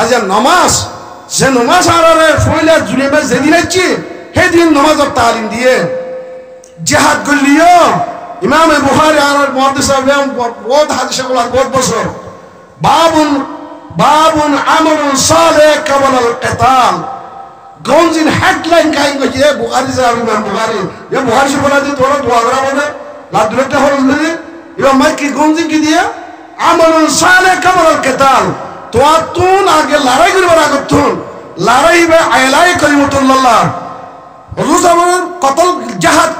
আজ নামাজ যে নামাজ আরে ফইলা জুলেমে যেদিন আছি সেদিন নামাজের তালিম দিয়ে জিহাদ করলিও ইমাম বুখারী আর মুহাদ্দিস সাহেব বহুত হাদিসে গুলো বহুত বছর বাবুন আমলুন সালেহ কাবলাল কিতাল গঞ্জিন হেডলাইন কাইন গজে বুখারী সাহেব ইমাম বুখারী এ বুখারী সে বলা দি তোরা দোয়া করা বলে লা দুটা হল দিদি ইমাম মাইকি গঞ্জিন কি দিয়ে আমলুন সালেহ কাবলাল কিতাল তোয়া তুন আগে লড়াই করবার আগতুন লড়াই বে আইলাই কালিমাতুল্লাহ হুজুর সাহেবের কতল জিহাদ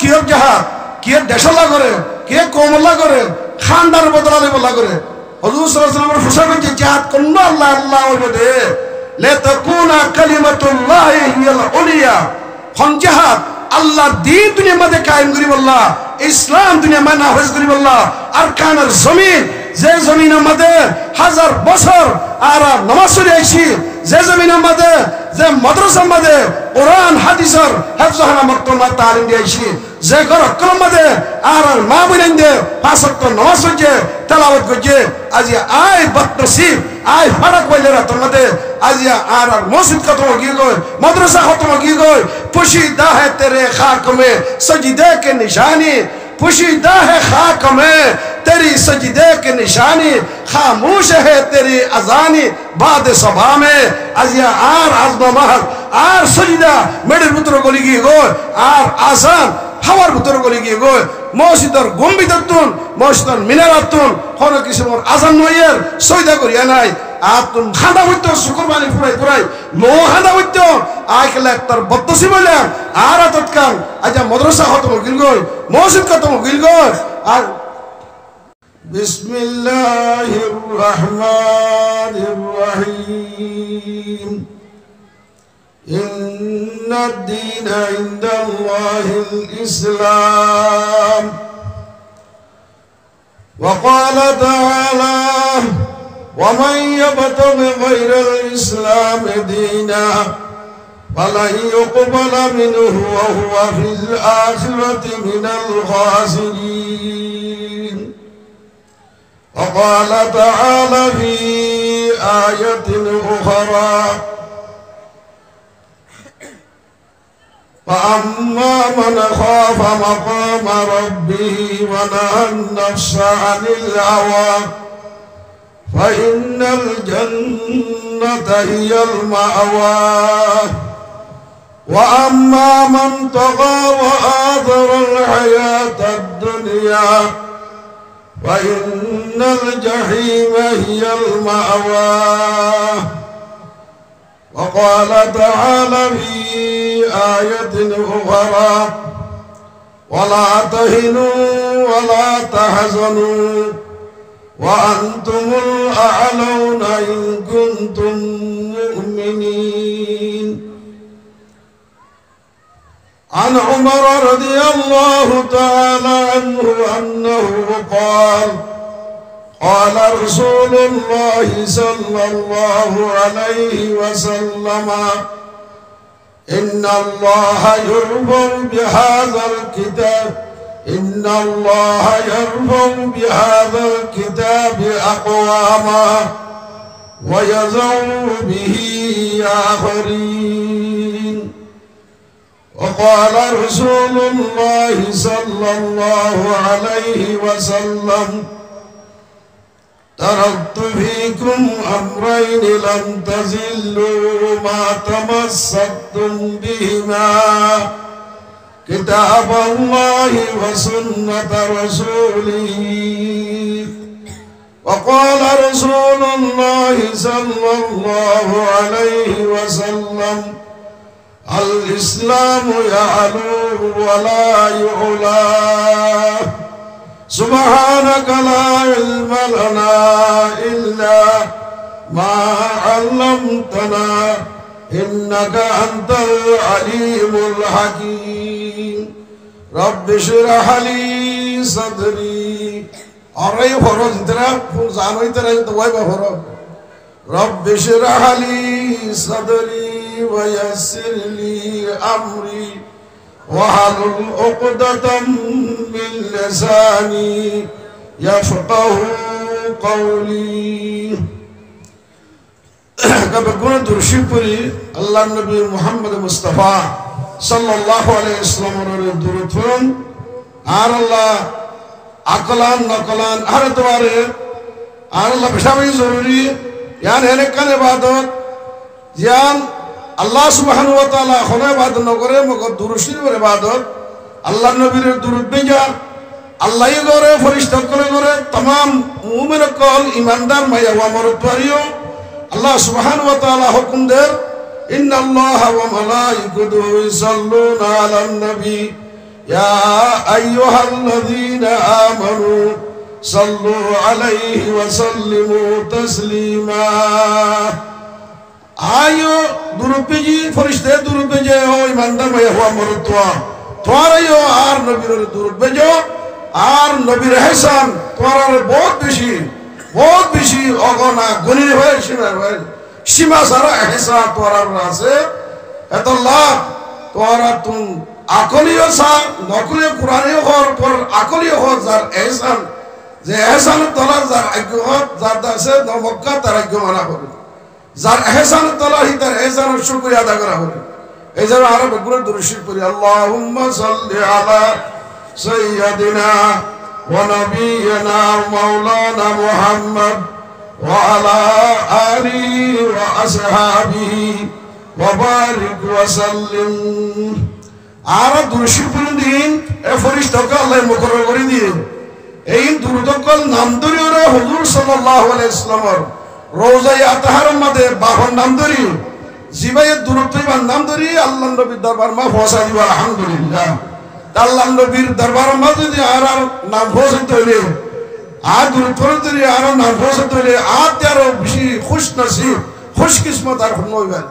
কিয়ে দেশলা করে কিয়ে কমলা করে খানদার বদলালে বলা করে হুজুর সাল্লাল্লাহু আলাইহি ওয়াসাল্লামের ফুসাবে যে জিহাদ করলো আল্লাহ আল্লাহ ওইবে লা তাকুনা কালিমাতুল্লাহি হিয়াল উলিয়া কোন জিহাদ আল্লাহর দ্বীন দুনিয়ার মধ্যে কায়েম করি বল্লাহ ইসলাম দুনিয়া মানে নাফজ করি বল্লাহ আরকানের জমিন যে জমিনের মধ্যে হাজার বছর আর নামাজ পড়ে আইছি যে জমিনের মধ্যে যে মাদ্রাসার মধ্যে কোরআন হাদিসের হেফজখানা মক্তবা তালিম দিয়েছি যে ঘর অক্রম মধ্যে আর মা বোনেন দে পাঁচ ওয়াক্ত নামাজ পড়ছে তেলাওয়াত করছে আজ আয় বদনসিব আয় ফারাক বলে রাতের মধ্যে আজ আর মসজিদ খতম কি গয় মাদ্রাসা খতম কি গয় পুশিদা है तेरे खाक में सजदे के निशानी पुशीदा है खाक में तेरी सजदे की निशानी खामोश है तेरी अजानी बाद सभा में अजिया आर आजमा महल आर सजदा मेरे पुत्र को लिखी गो आर आसान हवर पुत्र को लिखी गो मस्जिदर गम्भीरतुन मस्जिदर मिनारातुन हर किस्मर आजान नयर सजदा करिया নাই আতুন খাদা হইতো শুকুরবানি পুরাই লো খাদা হইতো আইকলা একটার বদসি বললাম আর তৎকাল আজ মাদ্রাসা খতম গিল গই মসজিদ খতম গিল গই আর বিসমিল্লাহির রহমানির রহিম ইন্নাদ দীনা ইনদাল্লাহিল ইসলাম ওয়া ক্বালা তাআলা ومن يبتغ غير الإسلام دينا فلن يقبل منه وهو في الآخرة من الخاسرين وقال تعالى في آية أخرى فأما من خاف مقام ربه ونهى النفس عن الهوى فإن الجنة هي المأوى وأما من طغى وآثر الحياة الدنيا فإن الجحيم هي المأوى وقال تعالى في آية أخرى ولا تهنوا ولا تحزنوا وأنتم الأعلون إن كنتم مؤمنين عن عمر رضي الله تعالى عنه أنه قال قال رسول الله صلى الله عليه وسلم إن الله يرفع بهذا الكتاب إن الله يرفع بهذا الكتاب أقواما ويزع به آخرين وقال رسول الله صلى الله عليه وسلم تركت فيكم أمرين لن تزلوا ما تمسكتم بهما كتاب الله وسنة رسوله وقال رسول الله صلى الله عليه وسلم الإسلام يعلو ولا يعلى سبحانك لا علم لنا إلا ما علمتنا إنك أنت العليم الحكيم رب اشرح لي صدري أرأي فرج ترى فوزانوي ترى دواي بفرج رب اشرح لي صدري ويسر لي أمري واحلل عقدة من لساني يفقه قولي কবে গুণ দুরশিব পড়ি আল্লাহ নবী মুহাম্মদ মুস্তাফা সাল্লাল্লাহু আলাইহি ওয়াসাল্লামের দুরূদ পড়ুন আর আল্লাহ আকলান নকলান আর তোমারে আর আল্লাহ বেশাবি জরুরি ইয়ান হেনেকান ইবাদত জিয়ান আল্লাহ সুবহানাহু ওয়া তাআলা খোনা ইবাদত নকরে মগ দুরূদ শরীফের ইবাদত আল্লাহ নবীর দুরূদ বেজা আল্লাহই করে ফেরেশতা করে तमाम মুমিন কল ঈমানদার মায়া ওয়া মরতওয়ারিও আল্লাহ সুবহানাহু ওয়া তাআলা হুকুম দেন ইন্নাল্লাহা ওয়া মালাইকাতুহু ইউসাল্লুনা আলান নবী ইয়া আইয়ুহাল্লাযীনা আমানু সাল্লু আলাইহি ওয়া সাল্লিমু তাসলিমা আয়ো দুরূদ পেজি ফেরেশতা দুরূদ পেজে ও ঈমানদার মায়া ওয়া মরতওয়া তোরাইও আর নবীর দুরূদ পেজো আর নবীর ihsan তোরার বহুত বেশি অগনা গনি হয় সীমা সারা ihsan তোরার আছে এতল্লাহ তোরা তুম আকলিও সা নকলিও কুরআনিও হর পর আকলিও হর যার ihsan যে ihsan তোরা যার আজ্ঞ যার দাসে মক্কা তার আজ্ঞ মানা করে যার ihsan তোরা হিতার ihsan শুকরিয়া আদা করা হবে এজন্য আরো বেগুন দুরূদ পড়ি আল্লাহুম্মা সাল্লি আলা سيدنا ونبينا مولانا محمد وعلى آله وأصحابه وبارك وسلم আর দুরশিপুর দিন এ ফেরেশতাকে আল্লাহ মুকরর করে দিয়ে এই দুরুদকল নাম ধরে ওরে হুজুর সাল্লাল্লাহু আলাইহি ওয়াসাল্লামের রওজায়ে আতহারের মধ্যে বাহন নাম ধরি জিবায়ে দুরুদ পড়িবার নাম ধরি আল্লাহর নবীর দরবার মা পৌঁছা দিব আলহামদুলিল্লাহ আল্লাহ নবীর দরবারের মধ্যে যদি আর নাম পৌঁছাতে হইলে আর দুরূদ পড়তে হইলে আর নাম পৌঁছাতে হইলে আর আরো বেশি খুশ নসিব খুশ কিসমত আর হইবেন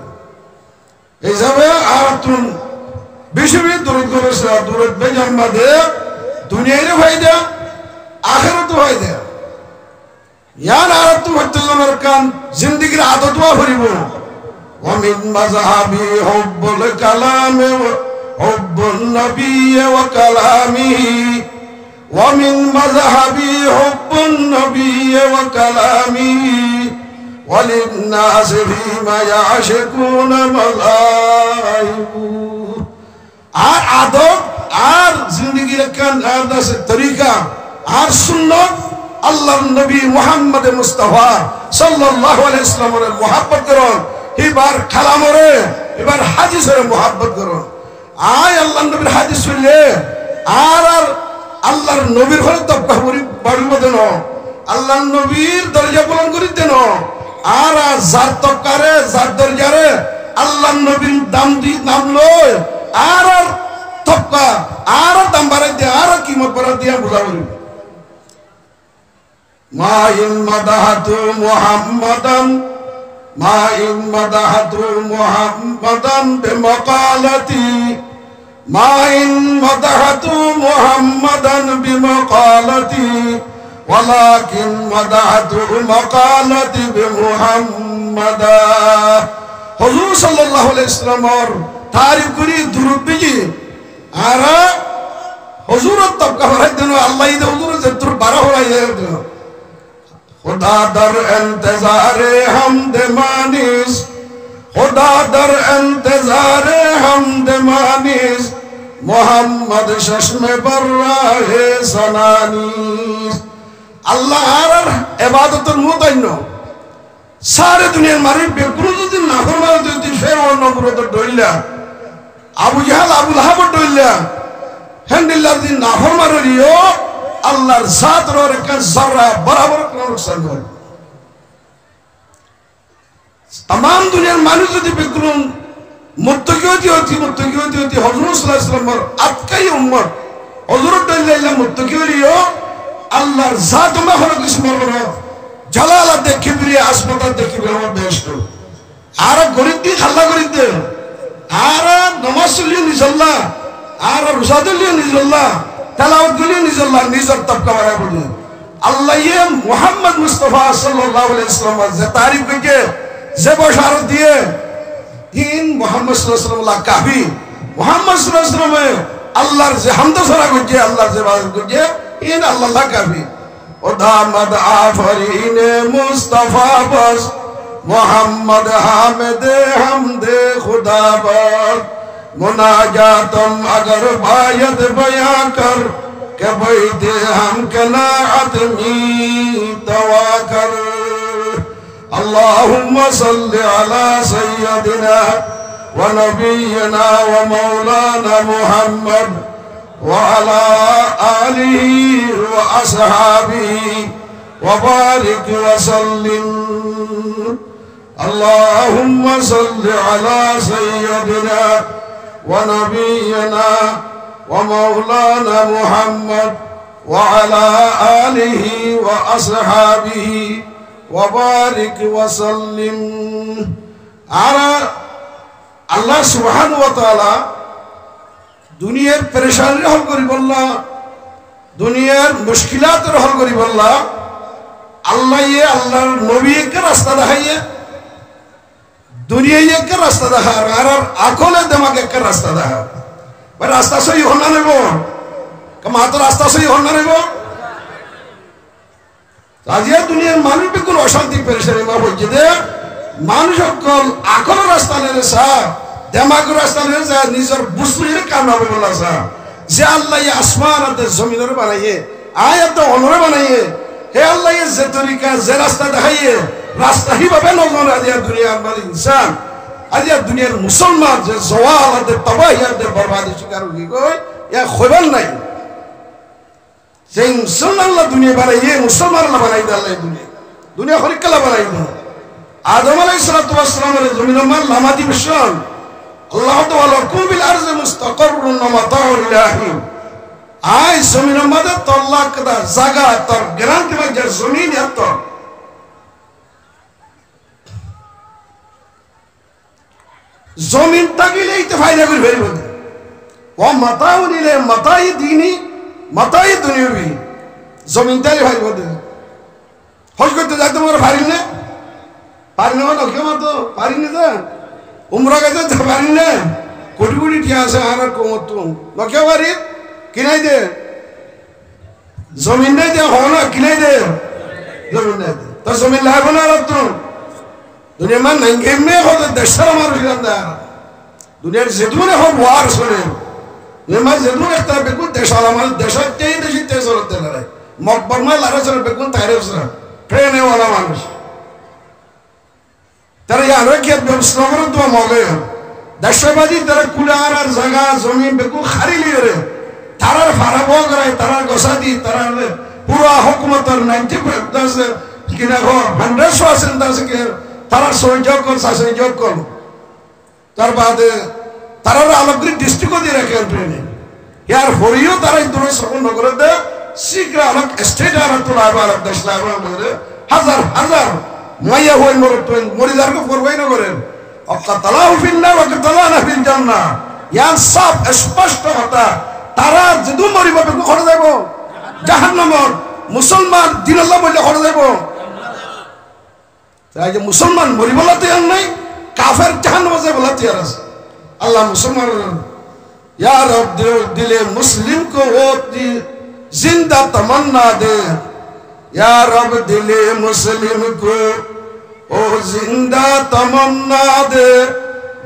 এই যাবে আর তুমি বেশি দুরূদ করেছ দুরূদ বেজার মধ্যে দুনিয়ার ফায়দা আখিরাতের ফায়দা ইয়ান আর তুমি হত্যজনের কান জিন্দেগীর আদত ওয়া হরিব ওয়া মিন মাযহাবি হুব্বুল কালামে حب النبي وكلامه ومن مذهبي حب النبي وكلامه وللناس فيما يعشقون مذاهب আর আদব আর জিন্দেগীর কান আর দাসের তরিকা আর সুন্নাত আল্লাহর নবী মুহাম্মদ মুস্তাফা সাল্লাল্লাহু আলাইহি ওয়াসাল্লামের মুহাব্বত করুন এবার কালামরে এবার হাদিসের মুহাব্বত করুন আয় আল্লাহর নবীর হাদিস শুনলে আর আল্লাহর নবীর ঘরে তবকা বাড়িব দেন আল্লাহর নবীর দরজা পূরণ করি দেন আর যার তবকারে যার দরজারে আল্লাহর নবীর দাম লয় আর তবকা আর দাম বাড়াই দিয়ে আর কিমত বাড়াই দিয়ে বুঝা বলি মা ইন মাদাহাতু মুহাম্মাদান মা ইন মাদাহাতু মুহাম্মাদান বিমাকালাতি ما إن مدحت محمدا بمقالتي ولكن مدحت مقالتي بمحمدا حضور صلى الله عليه وسلم اور تعریف کری درود بجی آرا حضور طبقہ فرائد دنو اللہ ہی دے حضور سے در بارہ ہو رہا ہے خدا در انتظار حمد مانیس خدا در انتظار حمد مانیس মোহাম্মদ চশমে বর্রাহে সানানিস আল্লাহ আর ইবাদতের মুতাইন সারে দুনিয়ার মারি বেকুল যদি নাফরমান যদি ফেরাউন নবরত ডইলা আবু জাহাল আবু লাহাব ডইলা হেন্দিল্লাহ দি নাফরমান রিও আল্লাহর জাত রর কা যারা বরাবর কোন নুকসান হয় तमाम দুনিয়ার মানুষ যদি বেকুল মুত্তাকিয়তি হতি হযরত সাল্লাল্লাহু আলাইহি ওয়াসাল্লামের আতকাই উম্মত হযরত দাল্লাহ মুত্তাকিয়রিও আল্লাহর জাত মাখলুক ইসমর জালালাত কিবরিয়া আসমাত দেখিবে আমার বেহেশত আর গরিবি খাল্লা করিতে আর নামাজ পড়লি নিজাল্লাহ আর রোজা দিলি নিজাল্লাহ তেলাওয়াত দিলি নিজাল্লাহ নিজর তবকা বাড়ায় বলি আল্লাহ ইয়ে মুহাম্মদ মুস্তাফা সাল্লাল্লাহু আলাইহি ওয়াসাল্লাম যে তারিফ কে যে বশারত দিয়ে তিন মুহাম্মদ সাল্লাল্লাহু আলাইহি ওয়াসাল্লাম কাফি মুহাম্মদ সাল্লাল্লাহু আলাইহি ওয়াসাল্লাম আল্লাহর যে হামদ সরা করছে আল্লাহর যে ইবাদত করছে ইন আল্লাহ কাফি ও দামাদ আফরিনে মুস্তাফা বাস मोहम्मद हामिद हमदे खुदा पर मुनाजातम अगर बायत बयां कर के बैठे हम कनाअत में तवा कर। अल्लाहुम्मा सल्लि अला सय्यदिना व नबियना व मौलाना मुहम्मद व अला आलिहि व अस्हाबिहि व बारिक व सल्लिम। अल्लाहुम्मा सल्लि अला सय्यदिना व नबियना व मौलाना मुहम्मद व अला आलिहि व अस्हाबिहि व बारिक व सल्लिम। আল্লাহ সুবহানাহু ওয়া তাআলা দুনিয়ার পেরেশানি হল করি বললা, দুনিয়ার মুশকিলাতের হল করি বললা, আল্লাহ আল্লাহর নবী কে রাস্তা দেখাইয়ে দুনিয়ায় কে রাস্তা দেখার আর আকলে দেমাকে কে রাস্তা দেখার ভাই রাস্তা সহি হল না নেব মাত্র রাস্তা সহি হল না নেব। আজিয়া দুনিয়ার মানুষ বিকুল অশান্তি পেরেশানি মা বলছে যে মানুষ সকল আকলের রাস্তা নেলে সা দেমাগের রাস্তা নেলে যা নিজের বুঝলে কাম হবে বলা সা যে আল্লাহ আসমান আর জমিনের বানাইয়ে আয়াত অনরে বানাইয়ে হে আল্লাহ যে তরিকা যে রাস্তা দেখাইয়ে রাস্তা হিভাবে নজর আজিয়া দুনিয়ার মানে ইনসান আজিয়া দুনিয়ার মুসলমান যে জওয়াল আর তবাহি আর বরবাদি শিকার হয়ে গই ইয়া খবর নাই যে মুসলমান দুনিয়া বানাইয়ে মুসলমান বানাই আল্লাহ দুনিয়া দুনিয়া হরিকালা বানাই আদম আলাইহিস সালাতু ওয়াস সালামের জমিনের মান লামাতি বিশাল আল্লাহ তাআলা কুবিল আরজে মুস্তাকাররুন ওয়া মাতাউল ইলাহি আই জমিনের মধ্যে তল্লাক দা জায়গা তোর গ্যারান্টি যে জমিন এত জমিন তাগিলেই তো ফায়দা করে ফেলবে ও মাতাউল ইলে মাতাই দিনী মাতাই দুনিয়াবি জমিন তাই ভাই বলে হজ করতে যাইতে মোর পারি না পারি না মানে কেমন তো পারি না তো উমরা গেছে পারি না কোটি কোটি ঠিয়া আছে আর কমত নকে পারি কিনাই দে জমিন নাই দে হনা কিনাই দে জমিন নাই দে তো জমিন লাগবে না আর তো দুনিয়া মান নাঙ্গে মে হতে দেশের আমার ফিরান্দা দুনিয়ার যেদুনে হোক ওয়ার শুনে দুনিয়া যেদুনে একটা বেকুন দেশাল আমার দেশের তেই দেশি তেই চলতে লাগে মকবর মাই লারা চলে বেকুন তাইরে উসরা ট্রেনে ওয়ালা মানুষ তারা আরো কি ব্যবস্থা করে তো মগে দেশবাদী তারা কুলার আর জায়গা জমিন বেকুন খারি লিয়ে রে তারার ফারা বগরাই তারার গোসাদি তারার পুরা হুকুমতর 90% কিনা গো 100% আছে তারার সহযোগ কর সহযোগ কর তার বাদে তারার আলোগ্রী ডিস্ট্রিক্ট দিয়ে রাখেন ট্রেনে ইয়ার হরিও তারাই দূরে সফল নগরে দে শীঘ্র আলোক স্টেট আর তোলা আবার দেশ লাগবে হাজার হাজার মাইয়া হই মোর ট্রেন মরিদার কো করবাই না করেন অকাতালাহু ফিন্নার ওয়া কাতালানা ফিল জান্নাহ ইয়ার সব স্পষ্ট কথা তারা যদি মরিব করে যাব জাহান্নাম মুসলমান দিন আল্লাহ বলে করে যাব তাই যে মুসলমান মরি বলাতে আর নাই কাফের জাহান্নামে যায় বলাতে আর আছে আল্লাহ মুসলমান ইয়া রব দিলে মুসলিম को वो जिंदा तमन्ना दे या रब दिले मुस्लिम को ओ जिंदा तमन्ना दे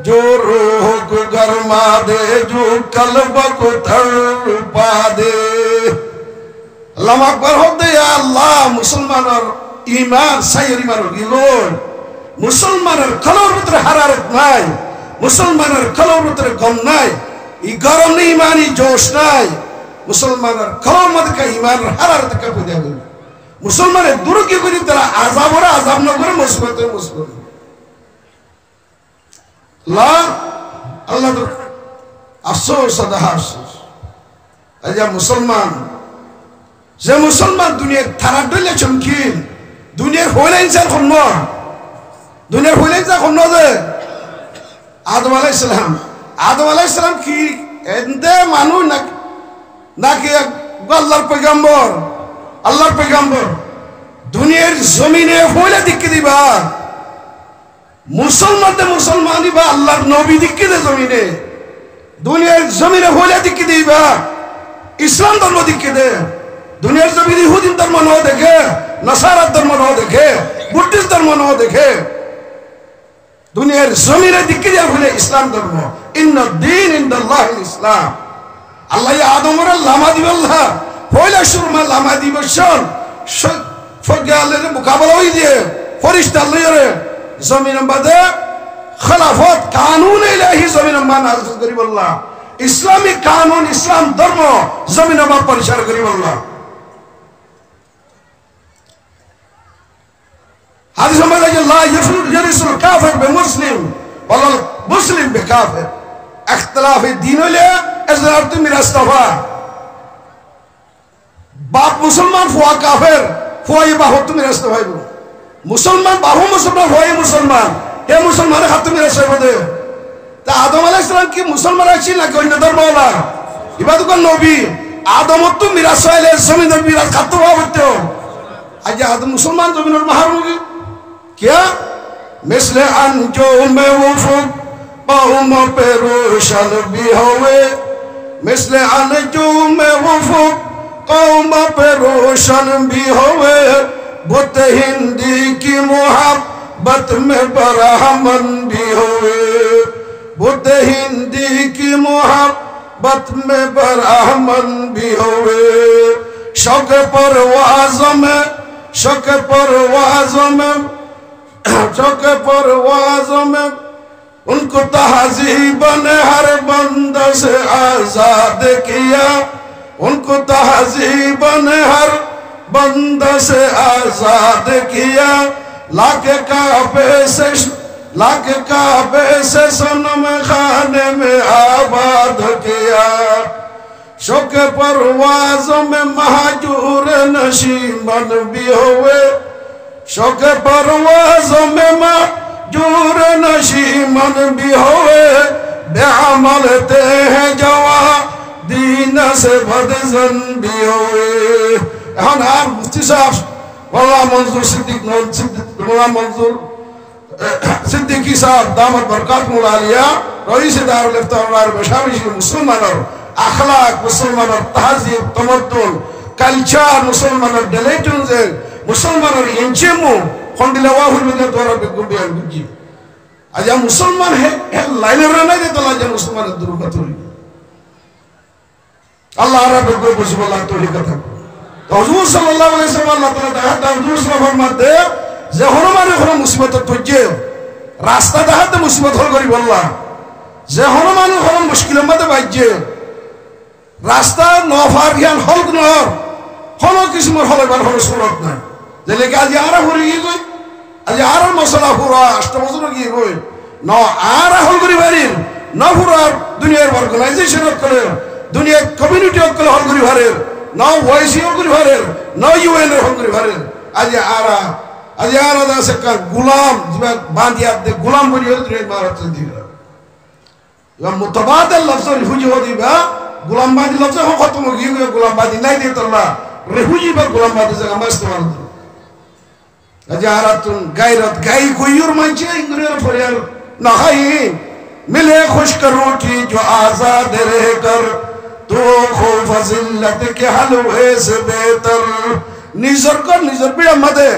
जो रूह को गरमा दे जो कल्ब को तड़पा दे अल्लाह अकबर हो दे या अल्लाह मुसलमान और ईमान सही ईमान होगी मुसलमान और कलर उतर हरारत নাই मुसलमान और कलर उतर गम নাই ই গরম নেই ইমানি জোশ নাই মুসলমান और कलर मत का ईमान हरारत का पैदा हो মুসলমানের দূর কি করি তারা আযাব ওরা আযাব না করে মুসিবতে মুসলিম আল্লাহ আফসোস সদা আফসোস আজ মুসলমান যে মুসলমান দুনিয়ার থারা ডলে চমকি দুনিয়ার হইলে ইনসান কোন দুনিয়ার হইলে ইনসান কোন যে আদম আলাইহিস সালাম কি এতে মানুষ নাকি আল্লাহর পয়গম্বর দুনিয়ার জমিনে হইলে দিকে দিবা মুসলমানি বা আল্লাহর নবী দিকে দে জমিনে দুনিয়ার জমিনে হইলে দিকে দিবা ইসলাম ধর্ম দিকে দে দুনিয়ার জমিনে ইহুদি ধর্ম ন দেখে নাসারা ধর্ম ন দেখে বুদ্ধিস্ট ধর্ম ন দেখে দুনিয়ার জমিনে দিকে যা হলে ইসলাম ধর্ম ইন্না দ্বীন ইনদাল্লাহিল ইসলাম আল্লাহ আদমের লামা দিবাল্লাহ পয়লা সুরমা লামা দিবসন ফরগালের মুকাবলা হই দিয়ে ফরিশতা লইরে জমিন বাদে খলাফত কানুন ইলাহি জমিন মান নাযিল করিবাল্লাহ ইসলামী কানুন ইসলাম ধর্ম জমিন মা পরিচার করিবাল্লাহ হাদিস আমাদের লা ইয়ারিসুল কাফির বিমুসলিম ওয়ালা মুসলিম বিকাফির ইখতিলাফ দ্বীন হলে এজরাত মিরাস তফা বাপ মুসলমান ফুয়া কাফের ফুয়াই বাহু তুমি রাস্তা ভাইব মুসলমান বাহু মুসলমান ফুয়াই মুসলমান হে মুসলমানের হাত তুমি রাস্তা ভাইব তা আদম আলাইহিস সালাম কি মুসলমান আছেন নাকি অন্য ধর্মওয়ালা ইবাদত কর নবী আদম তো মিরাস হইলে জমিনের মিরাস খাতো হতো আজ আদম মুসলমান জমিনের মাহরুম क्या मिसले अंजो में वफुक पाउम पे रोशन भी होवे मिसले अंजो में वफुक कौम पे रोशन भी होवे बुत हिंदी की मोहब्बत में बरहमन भी होवे बुत हिंदी की मोहब्बत में बरहमन भी होवे शौक परवाज़ों में शौक परवाज़ों में शौक परवाज़ों में उनको तहज़ीब ने हर बंदा से आज़ाद किया उनको तहज़ीब ने हर बंदा से आज़ाद किया लाके काबे से सनम खाने में आबाद किया शौक परवाज़ों में महजूर नशीमन भी हुए शौक परवाज़ों में महजूर नशीमन भी हुए बेअमल ते हैं जवा दीन से बदजन भी हुए এখন আর মুফতি সাহেব মোল্লা মনজুর সিদ্দিকী সাহেব দামত বরকাতুল আলিয়া রইস দারুল ইফতার ওয়ার বেশাবিশ মুসলমানের আখলাক মুসলমানের তাহজিব তমদ্দুন কালচার মুসলমানের ডেলেটুনজে মুসলমানের ইনচেমু খন্ডিলাওয়া হুলমিদের দ্বারা বিগুবিয়ান বুঝি আজ মুসলমান হে লাইনের রানা দে তোলা যে মুসলমানের দুর্গতরি আল্লাহ রাব্বুল গো বুঝবল্লাহ তোলি কথা হুজুর সাল্লাল্লাহু আলাইহি ওয়াসাল্লাম আল্লাহ তাআলা দাহাত হুজুর সাল্লাল্লাহু মধ্যে যে হনুমানে হলো মুসিবত তুজে রাস্তা দাহাত মুসিবত হল করি বললাম যে হনুমানে হলো মুশকিলের মধ্যে বাইজে রাস্তা নফার জ্ঞান হল নর হলো কিসমর হলে বার হলো সুরত না যেলে আজ আরা হরি গই আজ আরা মশলা পুরা আষ্ট বছর গিয়ে গই ন আরা হল করি বাড়ির না পুরা দুনিয়ার অর্গানাইজেশন করে দুনিয়ার কমিউনিটি করে হল করি ভারের না ওয়াইসি হল করি ভারের না ইউএন হল করি ভারের আজ আরা দাসে কা গোলাম জিবা বাঁধিয়া দে গোলাম বলি হল দুনিয়ার মারাত দিরা ইয়া মুতাবাদিল লফজ রিফুজি হদিবা গোলাম বাঁধি লফজ খতম গিয়ে গোলাম বাঁধি নাই দে তোলা রিফুজি বা গোলাম বাঁধি জায়গা মাস্ত মারদ अजारतुन गैरत गाई गुयूर मंचे इंग्रेर फरियाल नहाई मिले खुश्क रोटी जो आजाद रहकर तो खौफ जिल्लत के हलवे से बेहतर निजर कर निजर बिड़ा मदे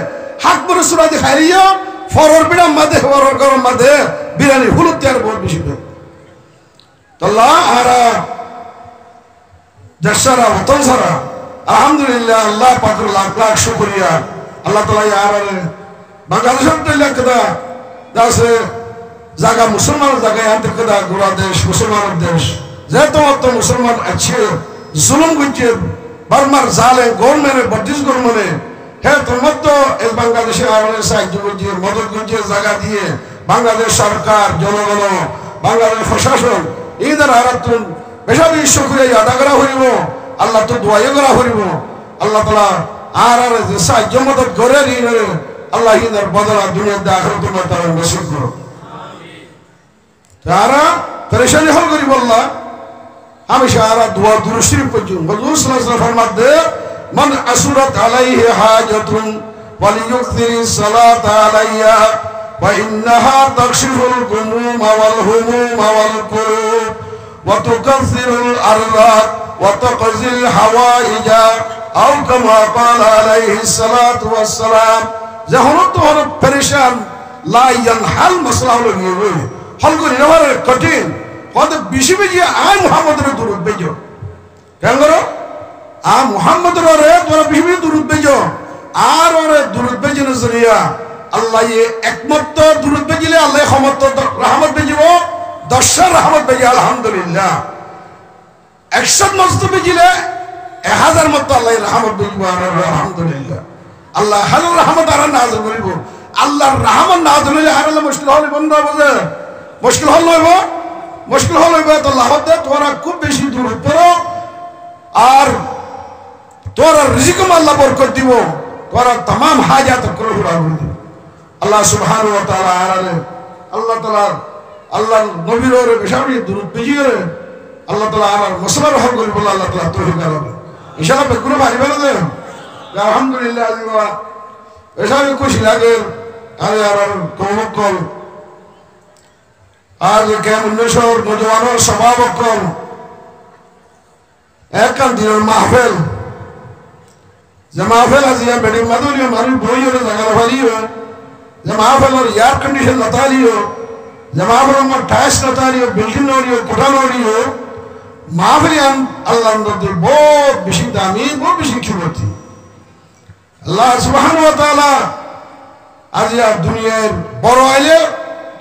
हक पर सुरा दिखाइयो फरर बिड़ा मदे फरर कर मदे बिरानी हुलुत यार बहुत बिशिबे तल्ला आरा दशरा वतन सरा अल्हम्दुलिल्लाह अल्लाह पाक लाख लाख शुक्रिया আল্লাহ তাআলা ইয়ারে বাংলাদেশের তেলে কদা দাসে জায়গা মুসলমান জায়গায় আনতে কদা গোরা দেশ মুসলমানের দেশ যেহেতু অত মুসলমান আছে জুলুম করছে বারবার জালে গভর্নমেন্টে ব্রিটিশ গভর্নমেন্টে হে তোমার তো এই বাংলাদেশে আরনে সাহায্য করছে মদত করছে জায়গা দিয়ে বাংলাদেশ সরকার জনগণ বাংলাদেশ প্রশাসন এদের আরাতুন বেশাবি শুকরিয়া আদা করা হইব আল্লাহ তো দোয়া করা হইব আল্লাহ তাআলা আর যে সাহায্য মদত করে দিন আল্লাহ ইনার বদলা দুনিয়াতে আখিরাতে তারা নসিব করো তারা পরেশানি হল করি বললা হামেশা আর দোয়া দুরূদ শরীফ পড়ুন হুজুর সাল্লাল্লাহু আলাইহি ওয়াসাল্লাম ফরমাতে মান আসুরাত আলাইহি হাজাতুন ওয়ালিয়ুকসিরি সালাত আলাইয়া ওয়া ইন্নাহা তাকশিফুল গুমুম ওয়াল হুমুম ওয়াল কুরুব ওয়া তুকাসসিরুল আররাত ওয়া তাকজিল হাওয়াইজা আও কামা ক্বালা আলাইহিস সালাতু ওয়াস সালাম যখন তো পরেশান লা ইয়ানহাল মাসলা হলো গিয়ে হল করে নেওয়ার কঠিন কত বেশি বেশি আয় মুহাম্মদের দুরূদ বেজো কেন করো আ মুহাম্মদের রে তোরা বেশি বেশি দুরূদ বেজো আর ওরে দুরূদ বেজনে জরিয়া আল্লাহ একমাত্র দুরূদ বেজিলে আল্লাহ রহমত বেজিব 10 রহমত বেজি আলহামদুলিল্লাহ 100 মস্তু বেজিলে 1000 মত আল্লাহ রহমত বেজিব আলহামদুলিল্লাহ আল্লাহ হাজার রহমত আর নাযিল করিব আল্লাহর রহমত নাযিল হইলে আর মুশকিল হলে বন্ধ বুঝে মুশকিল হল হইব তো লাহতে তোরা খুব বেশি দুরূদ পড়ো আর তোরা রিজিকম আল্লাহ বরকত দিব তোরা तमाम হাজাত করে পুরা করে দিব আল্লাহ সুবহানাহু ওয়া তাআলা আল্লাহ তাআলা আল্লাহ নবীর ওরে বেশি দুরূদ বেজিয়ে আল্লাহ তাআলা আর মসলা রহম করি বলে আল্লাহ তাআলা তৌফিক দান করুন ইনশাআল্লাহ বেগুলো ভারি ভালো দেন আলহামদুলিল্লাহ আজিবা এসবে খুশি লাগে আর কমকল আর কেমন নশর নজওয়ানোর স্বভাবকল একখান দিনের মাহফিল যে মাহফিল আজিয়া বেডি মাদুরিয়া মারি বইরে জায়গা ভালিও যে মাহফিলের এয়ার কন্ডিশন লতালিও যে মাহফিলের টাইস লতালিও বিল্ডিং নড়িও কোঠা নড়িও মাহফিলিয়ান আল্লাহর নদী বহুত বেশি দামি বহুত বেশি খিমতি আল্লাহ সুবহানাহু ওয়া তাআলা আজিয়া দুনিয়ার বড় আইলে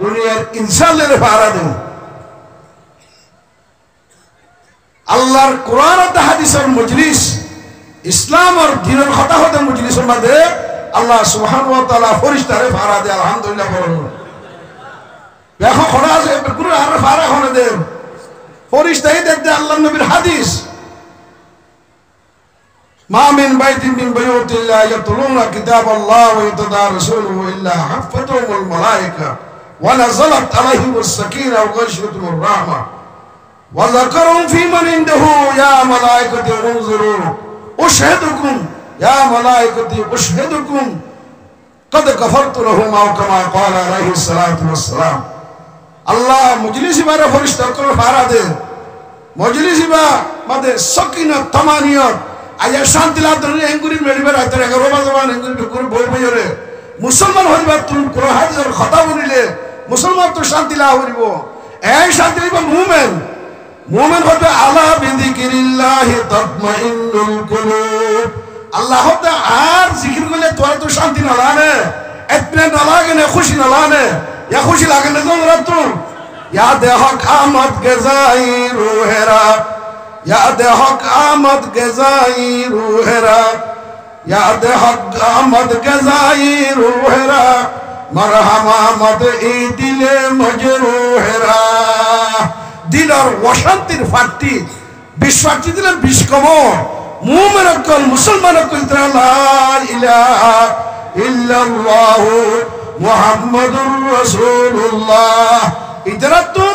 দুনিয়ার ইনসানের ফারা দেন আল্লাহর কোরআন আর হাদিসের মজলিস ইসলাম আর দ্বীনের কথা হতে মজলিসের মধ্যে আল্লাহ সুবহানাহু ওয়া তাআলা ফেরেশতারে ফারা দেয় আলহামদুলিল্লাহ বলুন দেখো খোলা আছে পুরো আর ফারা হনে দেন ফেরেশতাই দেখতে আল্লাহর নবীর হাদিস মা মিন বাইতিন মিন বুয়ুতিল্লাহ ইয়াতলুনা কিতাবাল্লাহ ওয়া ইয়াতাদারসুনাহু ইল্লা হাফাতুহুমুল মালায়েকা ওয়া নাযালাত আলাইহিmus সাকিনাহ ওয়া গাশিয়াতুহুর রাহমাহ ওয়া যাকারুম ফী মান ইনদাহু ইয়া মালায়েকাতি উনজুরু উশহিদুকুম ইয়া মালায়েকাতি উশহিদুকুম قد كفرت لهم او كما قال عليه الصلاه والسلام আল্লাহ মজলিসে বারে ফেরেশতা করে ফারা দেন মজলিসে বা মাদে সাকিনা তামানিয়ত আয়া শান্তি লাভ ধরে এঙ্গুরি মেরিবে রাতে 11 বাজে মান এঙ্গুরি করে বই বইরে মুসলমান হইবা তুমি কোরআন হাদিসের কথা বলিলে মুসলমান তো শান্তি লাভ হইব এই শান্তি হইব মুমিন হবে আলা বিযিকিরিল্লাহি তাতমাইন্নুল কুলুব আল্লাহ হতে আর জিকির করলে তোর তো শান্তি না লাগে ইতনা না লাগে না খুশি না লাগে ইয়া খুশি লাগে না তোমরা তো ইয়া দেহ কামত গজাই রুহেরা याद हक आमद गजाई रूहरा याद हक आमद गजाई रूहरा मरहमा मद ई दिले मजरूहरा दिलर वशांतिर फाटी बिश्वाटी दिले बिश्कमो मुमिन कल मुसलमान कल ला इलाहा इल्लल्लाह मुहम्मदुर रासूलुल्लाह इधर तुम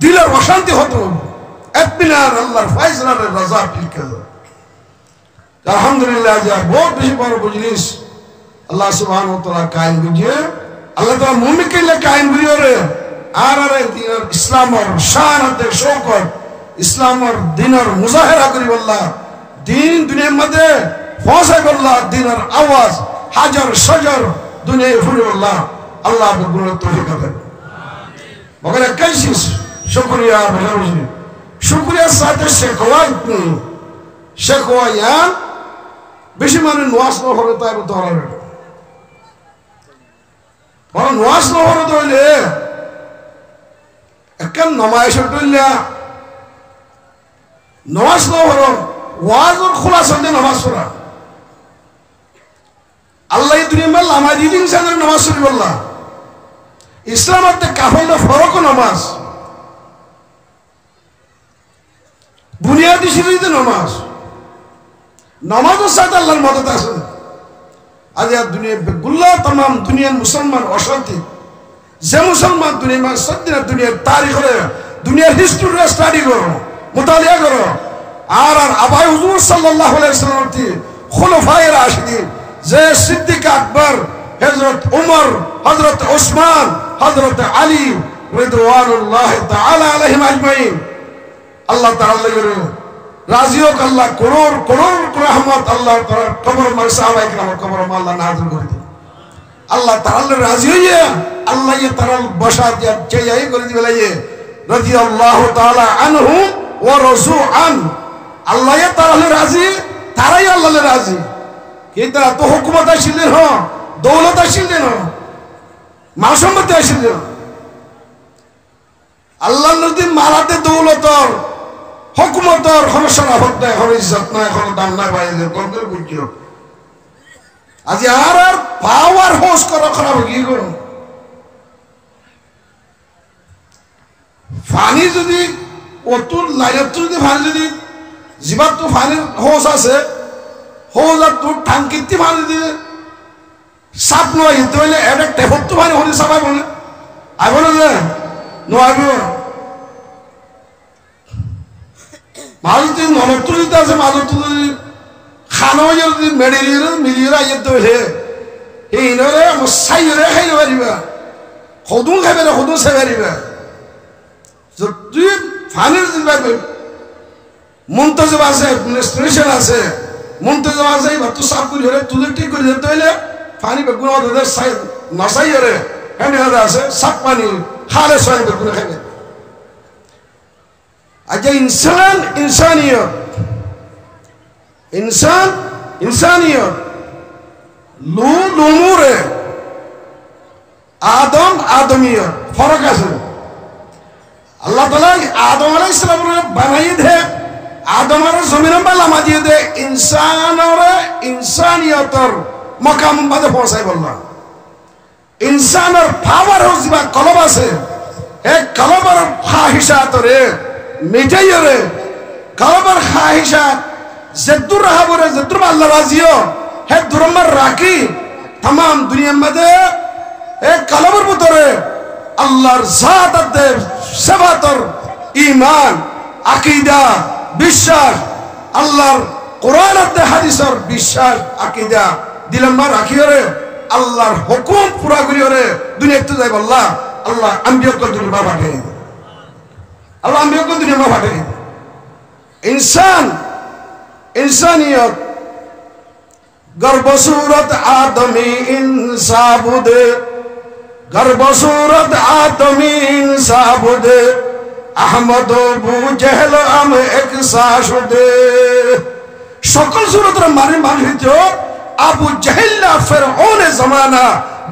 दिलर वशांति होतो اطمینان আল্লাহর ফয়সালার রাজা ফিল কাজা আলহামদুলিল্লাহ যা বহুত বেশি বড় মজলিস আল্লাহ সুবহানাহু ওয়া তাআলা কায়েম করিয়ে আল্লাহ তাআলা মুমিনকে লে কায়েম করিয়ে আর দিনের ইসলামের শান আর শৌকত ইসলামের দিনের মুজাহিরা করি আল্লাহ দিন দুনিয়ার মধ্যে পৌঁছাই আল্লাহ দিনের আওয়াজ হাজার সজর দুনিয়ায় ফুরে আল্লাহ আল্লাহ বগুলো তৌফিক দেন মগর কাইসিস শুকরিয়া ভালোবাসি শুকরিয়ার সাথে শেখওয়া ইয়ান বেশি মানে নোয়াজ না হলে তাই ধরার বড় নোয়াজ না হলে তো হইলে একখান নমাইশ টইলা নোয়াজ না হলো ওয়াজর খোলা সন্ধ্যে নামাজ পড়া আল্লাহ দুনিয়া মাল আমার দিন সাদের নামাজ পড়ি বললা ইসলামের কাফেরদের ফরক নামাজ বুনিয়াদি শরীয়তে নামাজ নামাজের সাথে আল্লাহর মদদ আছে আজ দুনিয়া বেগুল্লা तमाम দুনিয়ার মুসলমান অশান্তি যে মুসলমান দুনিয়ার সত্যিনা দুনিয়ার তারিখ দুনিয়ার হিস্ট্রি স্টাডি করো মুতালিয়া করো আর আবাই হুজুর সাল্লাল্লাহু আলাইহি ওয়াসাল্লাম তি খুলাফায়ে রাশিদিন যে সিদ্দিক আকবর হযরত উমর হযরত উসমান হযরত আলী রিদওয়ানুল্লাহি তাআলা আলাইহিম আজমাইন আল্লাহ তাআলা রাজি হোক আল্লাহ করোড় করোড় রহমত আল্লাহ তাআলা কবর মার সাহাবায়ে কিরাম কবর আল্লাহ নাযিল করে দিন আল্লাহ তাআলা রাজি হইয়া আল্লাহ তাআলা বসা দিয়া চাই করে দিবে লাইয়ে রাদিয়াল্লাহু তাআলা আনহু ওয়া রাসূআন আল্লাহ তাআলা রাজি তারাই আল্লাহ রাজি কিন্তু তো হুকুমত আসিলেন হ দৌলত আসিলেন হ মাসম্মতি আসিলেন আল্লাহ নদী মারাতে দৌলতর হুকুমতর কোন শরাফত নাই কোন ইজ্জত নাই কোন দাম নাই বাইরে কোন বুঝিও আজ আর পাওয়ার হোস করা খারাপ কি করুন ফানি যদি অতুল লাইনত যদি ফানি যদি জীবাত তো ফানির হোস আছে হোস আর তোর টাঙ্কিতে ফানি দিলে সাপ নয় ইতে হইলে একটা টেপত তো ফানি হলি সাপাই বলে আইব না যে নয় মাঝে যদি নলত্র দিতে আছে মাঝে যদি খানো যদি মেডিলিয়ে মিলিয়ে আইয়ে তো হে এই নরে মশাই রে খাইতে পারিবা সদুন খাইবে না সদুন চাই পারিবা তুই ফানির দিন পারবে মন্তজব আছে স্টেশন আছে মন্তজব আছে এবার তো সাফ করি হলে তুই ঠিক করে দিতে হইলে পানি বেগুন নসাই হলে হ্যান্ড আছে সাফ পানি হারে সয় বেগুন খাইবে আচ্ছা ইনসান ইনসানিয়ত ইনসান ইনসানিয়ত লুমুরে আদম আদমিয়ত ফরক আছে আল্লাহ তাআলা আদম আলাইহিস সালামের বানাইয়ে দে আদমের জমিনে বালা মাজিয়ে দে ইনসানের ইনসানিয়তর মাকাম বাদে পৌঁছাই বললাম ইনসানের পাওয়ার হইবা কলব আছে এক কলবের খাহিশাতরে মিটাইরে কলবের খাহিশাত জদ্দুর রাহাবরে জদ্দুর আল্লাহ রাজিও হে দুরমার রাখি तमाम দুনিয়ার মধ্যে এক কলবের ভিতরে আল্লাহর জাত আছে সিফাতর ঈমান আকীদা বিশ্বাস আল্লাহর কোরআন আছে হাদিসের বিশ্বাস আকীদা দিলমা রাখিওরে আল্লাহর হুকুম পুরা করিওরে দুনিয়াতে যাই আল্লাহ আল্লাহ আম্বিয়াকে দুনিয়া পাঠাই আল্লাহ আম্বিয়াকে দুনিয়া পাঠাই इंसान इंसानियत गर्भ सूरत आदमी इंसाबुदे गर्भ सूरत आदमी इंसाबुदे अहमद बू जहल अम एक साशुदे शकल सूरत माने मानित अबू जहल फिरौन जमाना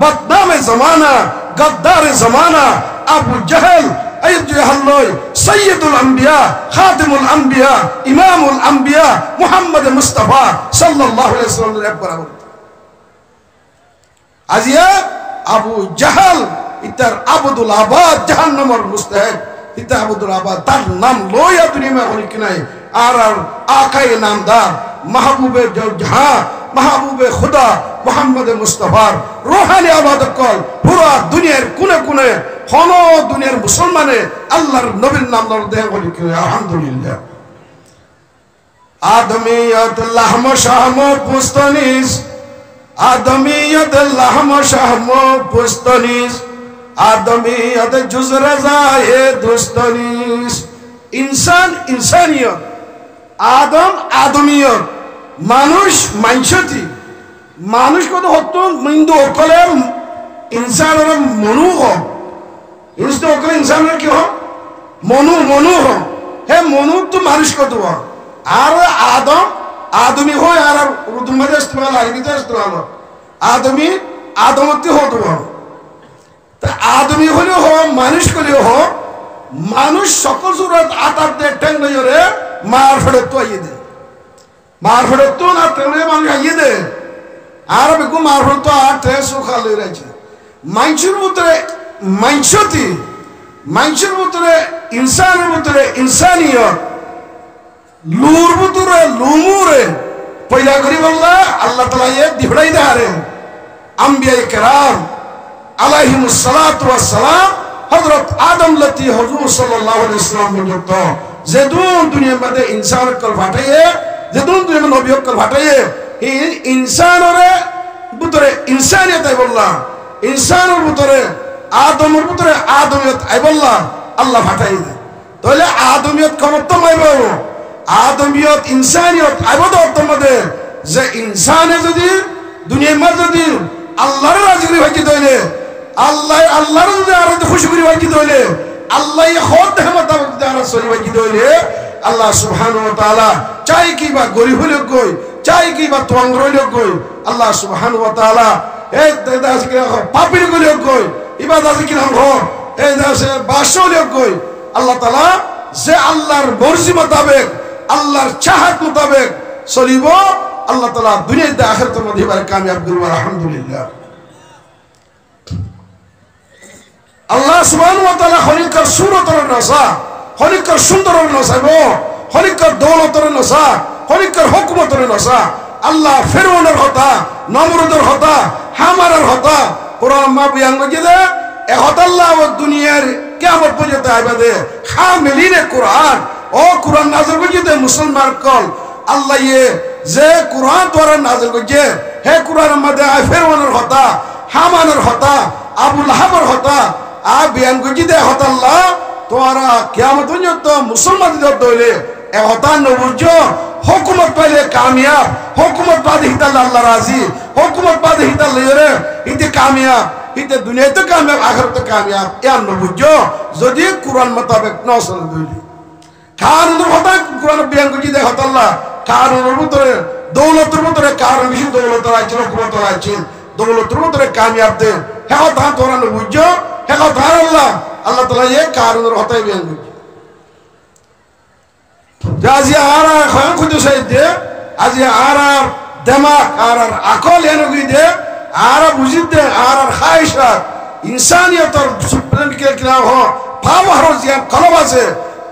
बदनाम जमाना गद्दार जमाना अबू जहल सैयदुल अंबिया खातिमुल अंबिया इमामुल अंबिया मुहम्मद मुस्तफा सल्लल्लाहु अलैहि वसल्लम एक बराबर आजिया अबू जहल इतर अब्दुल आबाद जहन्नमर मुस्तहिक इतर अब्दुल आबाद तार नाम लोया दुनिया में होने की नहीं आर आकाए नामदार महबूबे जहां महबूबे खुदा मुहम्मद मुस्तफा रूहानी आबाद कल पूरा दुनिया कुने कुने होनो दुनियार मुसलमाने अल्लाहर नबीर नाम देह बोली कि अल्हम्दुलिल्लाह आदमियत लहम शहम पुस्तनिस आदमियत लहम शहम पुस्तनिस आदमियत जुज रज़ाए दुस्तनिस इंसान इंसानियत आदम आदमियत मानुष मानशती मानुष को तो होतो मिंदो कले इंसान और मनु हो इसने ओकरे इंसान में क्यों मनु मनु हो है मनु तो मानुष को तो आर आदम आदमी हो यार उर्दू में इस्तेमाल है नहीं तो इस्तेमाल आदमी आदमती हो तो आदमी हो ले हो मानुष को ले हो मानुष सकल सूरत आतर दे टेंग नहीं हो रे मार फड़े तो ये दे मार फड़े तो ना तेरे मान ये दे आर बिल्कुल मार फड़े तो आठ सुखा ले रहे हैं माइंचुर उतरे माइंशती माइंचुर उतरे इंसानियत लूर उतरे लूमुरे पैदा करी बोला अल्लाह ताला ये दिखलाई दे हारे अंबिया किराम अलैहिमुस्सलातु वस्सलाम हजरत आदम लती हुजूर सल्लल्लाहु अलैहि वसल्लम में तो जदून दुनिया में इंसान कल फाटे जदून दुनिया में नबी कल फाटे ये इंसान और बुतरे इंसानियत है बोला इंसान और बुतरे आदम और बुतरे आदमियत है बोला अल्लाह फाटे तो ले आदमियत कौन तो मैं बोलूं आदमियत इंसानियत है वो तो मदे जे इंसान है जदी दुनिया में जदी আল্লাহর রাজি করে ভাজি দইলে আল্লাহর যদি আর খুশি করে ভাজি দইলে আল্লাহ হদ হেমতাবক দ্বারা সরি ভাজি দইলে আল্লাহ সুবহানাহু ওয়া তাআলা চাই কি বা গরিব হইল কই চাই কি বা তোয়াঙ্গ হইল কই আল্লাহ সুবহানাহু ওয়া তাআলা এই দাস কি পাপির হইল কই ইবাদত কি নাম হো এই দাস বাস হইল কই আল্লাহ তাআলা যে আল্লাহর মর্জি মোতাবেক আল্লাহর চাহত মোতাবেক চলিব আল্লাহ তাআলা দুনিয়াতে আখিরাতের মধ্যে এবারে কামিয়াব করব আলহামদুলিল্লাহ আল্লাহ সুবহানাহু ওয়া তাআলা খলিকার সূরতর নসা খলিকার সুন্দর নসাইব খলিকার দৌলতর নসা খলিকার হুকুমতর নসা আল্লাহ ফিরআউনের কথা নমরুদের কথা হামারের কথা কোরআন মা বিয়ান গজে এ হতাল্লাহ ও দুনিয়ার কিয়ামত পর্যন্ত আইবাদে খামিলিনে কোরআন ও কোরআন নাযিল গজে মুসলমান কল আল্লাহ যে কোরআন দ্বারা নাযিল গজে হে কোরআনের মধ্যে ফিরআউনের কথা হামানের কথা আবু লাহাবের কথা আ বিয়ান গজে দে হতাল্লাহ তোরা কিয়ামত পর্যন্ত মুসলমানদের দইলে এ হতা নবুজ হুকুমত পাইলে কামিয়াব হুকুমত পাদে হিতাল আল্লাহ রাজি হুকুমত পাদে হিতাল লইরে ইতে কামিয়াব ইতে দুনিয়াতে কামিয়াব আখিরাতে কামিয়াব এ নবুজ যদি কোরআন মোতাবেক ন চলে দইলে কারণের কথা কোরআন বিয়ান গজি দে হতাল্লাহ কারণের ভিতরে দৌলতের ভিতরে কারণ বেশি দৌলত আছে হুকুমত আছে দৌলতের ভিতরে কামিয়াব দে হে হতা তোরা নবুজ হে কথা আল্লাহ আল্লাহ তাআলা এই কারণের হতাই বিয়ান গজি আজি আরা খয়ন খুঁজে সাইদে আজি আরা দিমাগ আর আকল এনগি দে আরা বুঝিতে আর খায়শা ইনসানিয়তর সুপ্রিম কে কিনা হ পাওয়ার জিয়া কলব আছে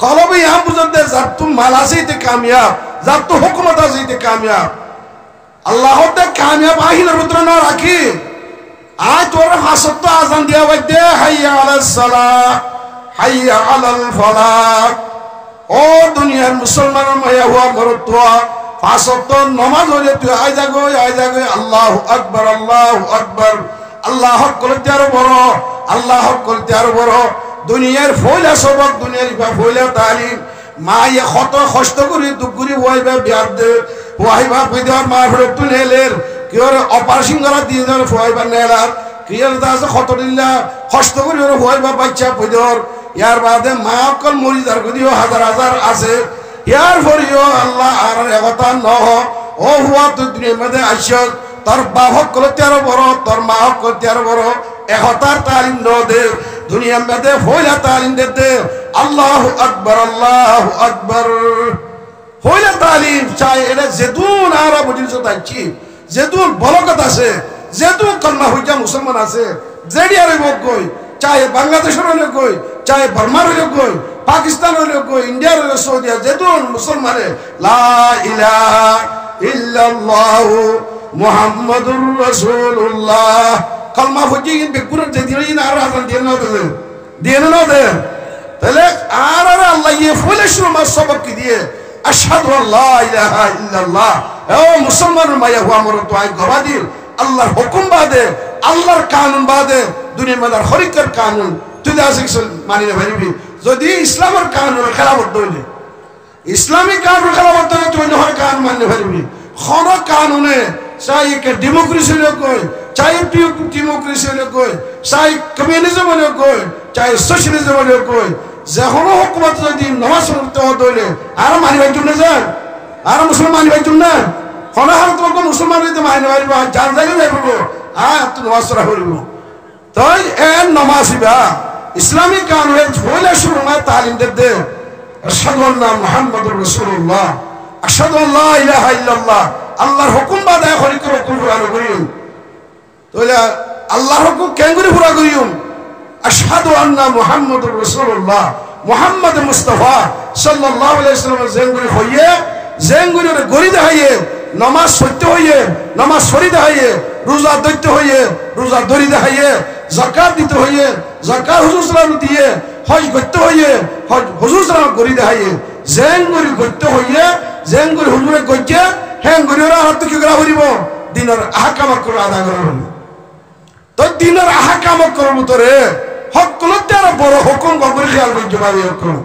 কলবে ইয়াম বুঝতে জাত তু মাল আছে তে কামিয়াব জাত তু হুকুমত আছে তে কামিয়াব আল্লাহ তে কামিয়াব আহিনের ভিতরে না রাখি আজ তোর হাসত আজান দিয়া বাইদে হাইয়া আলাস সালাহ হাইয়া আলাল ফালাহ ও দুনিয়ার মুসলমানের মায়া হুয়া গরত্ব ফাসত নামাজ হইলে তুই আই যাগো আল্লাহু আকবার আল্লাহ করতে আর বড় আল্লাহ করতে আর বড় দুনিয়ার ফয়লা সবক দুনিয়ার ফয়লা তালিম মা ইয়ে কত কষ্ট করে দুঃখ করে হইবা বিয়ার দে হইবা কইদার মা ফের তুলেলের কিওর অপারেশন করা দিয়ে ধরে হইবা নেলার কিয়ার দাস কত দিলা কষ্ট করে হইবা বাচ্চা পইদর ইয়ার বাদে মা অকল মরিদার গদিও হাজার হাজার আছে ইয়ার ফরিও আল্লাহ আর একতা নহ ও হুয়া তো দুনিয়ার মধ্যে আইসক তোর বাপ করতে আরো বড় তোর মা করতে আরো বড় একতার তালিম ন দে দুনিয়ার মধ্যে ফয়লা তালিম দে আল্লাহু আকবার ফয়লা তালিম চাই এটা যেতুন আর বুঝিস তাইছি যেতুন বলকত আছে যেতুন কলমা হইয়া মুসলমান আছে যেডি আর কই চাहे बांग्लादेश হইলো কই চাहे বার্মা হইলো কই পাকিস্তান হইলো কই ইন্ডিয়া হইলো সৌদি যেহেতু মুসলমানে লা ইলাহা ইল্লাল্লাহ মুহাম্মাদুর রাসূলুল্লাহ কলমা ফুজি বেকুর যেদিন আর আজান দিয়ে না দে তাহলে আর আল্লাহ ইয়ে ফুলে শুরু সবক কি দিয়ে আশহাদু আল্লা ইলাহা ইল্লাল্লাহ ও মুসলমানের মায়া হুয়া মর তো আই গবাদির আল্লাহর হুকুম বাদে আল্লাহর কানুন বাদে দুনিয়ার মধ্যে হরিকের কানুন তুই আসিস মানি না ভাইবি যদি ইসলামের কানুন খেলাফত হইলে ইসলামী কানুন খেলাফত হইলে তুই নহর কানুন মানি ভাইবি কোন কানুনে চাই কে ডেমোক্রেসি হইলে কই চাই ডেমোক্রেসি হইলে কই চাই কমিউনিজম হইলে কই চাই সোশ্যালিজম হইলে কই যে কোনো হুকুমত যদি নামাজ পড়তে হইলে আর মানি ভাই জন্য যায় আর মুসলমান মানি ভাই জন্য কোন হার তোমাকে মুসলমান হইতে মানি ভাইবা জান জানি যাইব তুই নামাজ পড়া করিব তাই এন নামাজিবা ইসলামী কানুনের পয়লা শুরু তালিম দে আশহাদু আন্না মুহাম্মাদুর রাসূলুল্লাহ আশহাদু আল্লা ইলাহা ইল্লাল্লাহ আল্লাহর হুকুম বাদে হরিকের হুকুম পুরা করিম তাহলে আল্লাহর হুকুম কেন করে পুরা করিম আশহাদু আন্না মুহাম্মাদুর রাসূলুল্লাহ মুহাম্মদ মুস্তাফা সাল্লাল্লাহু আলাইহি ওয়াসাল্লাম জেঙ্গুরি হইয়ে জেঙ্গুরি গরি দেখাইয়ে নামাজ সত্য হইয়ে নামাজ সরি দেখাইয়ে রোজা দৈত্য হইয়ে রোজা ধরি দেখাইয়ে যাকাত দিতে হইয়ে যাকাত হুজুর সাল্লাল্লাহু দিয়ে হজ করতে হইয়ে হজ হুজুর সাল্লাল্লাহু করি দেখাইয়ে জেঙ্গুরি করতে হইয়ে জেঙ্গুরি হুজুরে কইছে হেঙ্গুরি ওরা হাত কি করা হইব দিনের আহকাম করে আদা করা হইব তো দিনের আহকাম করব তোরে হক কলতে আর বড় হুকুম গবর খেয়াল করতে পারি হুকুম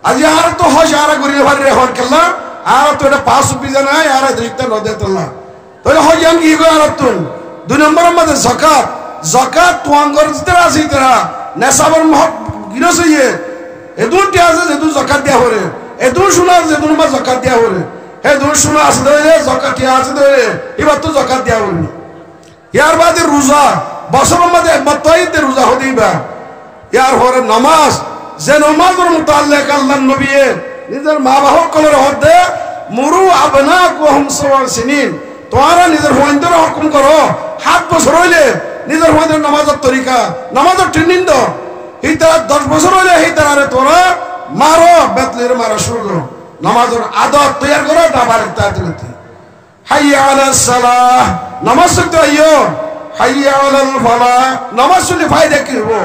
আজি আর তো হজ আর করি ভারে হন কেলা আর তো এটা পাঁচ পিজা নাই আর দৃষ্টা নদে তোলা তাহলে হজ আমি কি করে আর তুই 2 নম্বরের মধ্যে যাকাত যাকাত তোয়াঙ্গর যেটা আছে তারা নেশাবর মহৎ গিরস হইয়ে এদুনটি আছে যেদু যাকাত দেয়া হরে এদুন শোনা যেদুন মা যাকাত দেয়া হরে হে দুন শোনা আছে ধরে যাকাত দেয়া আছে ধরে এবার তো যাকাত দেয়া হরে ইয়ার বাদে রোজা বছরের মধ্যে একমাত্রইতে রোজা হদিবা ইয়ার হরে নামাজ যে নামাজের মুতাল্লিক আল্লাহর নবী নিজের মা বাবা কলের হদে মুরু আবনাকুহুম সাওয়া সিনিন তোমরা নিজের হইন্দর হুকুম করো 7 বছর হইলে নিজের হইন্দর নামাজের তরিকা নামাজের ট্রেনিং দাও এই তারা 10 বছর হইলে এই তারারে তোরা মারো বেতলের মারা শুরু করো নামাজের আদত তৈরি করো ডাবার তাজরিতে হাইয়া আলাস সালাহ নামাজ পড়তে আইও হাইয়া আলাল ফালাহ নামাজ পড়লে ফায়দা কি হবে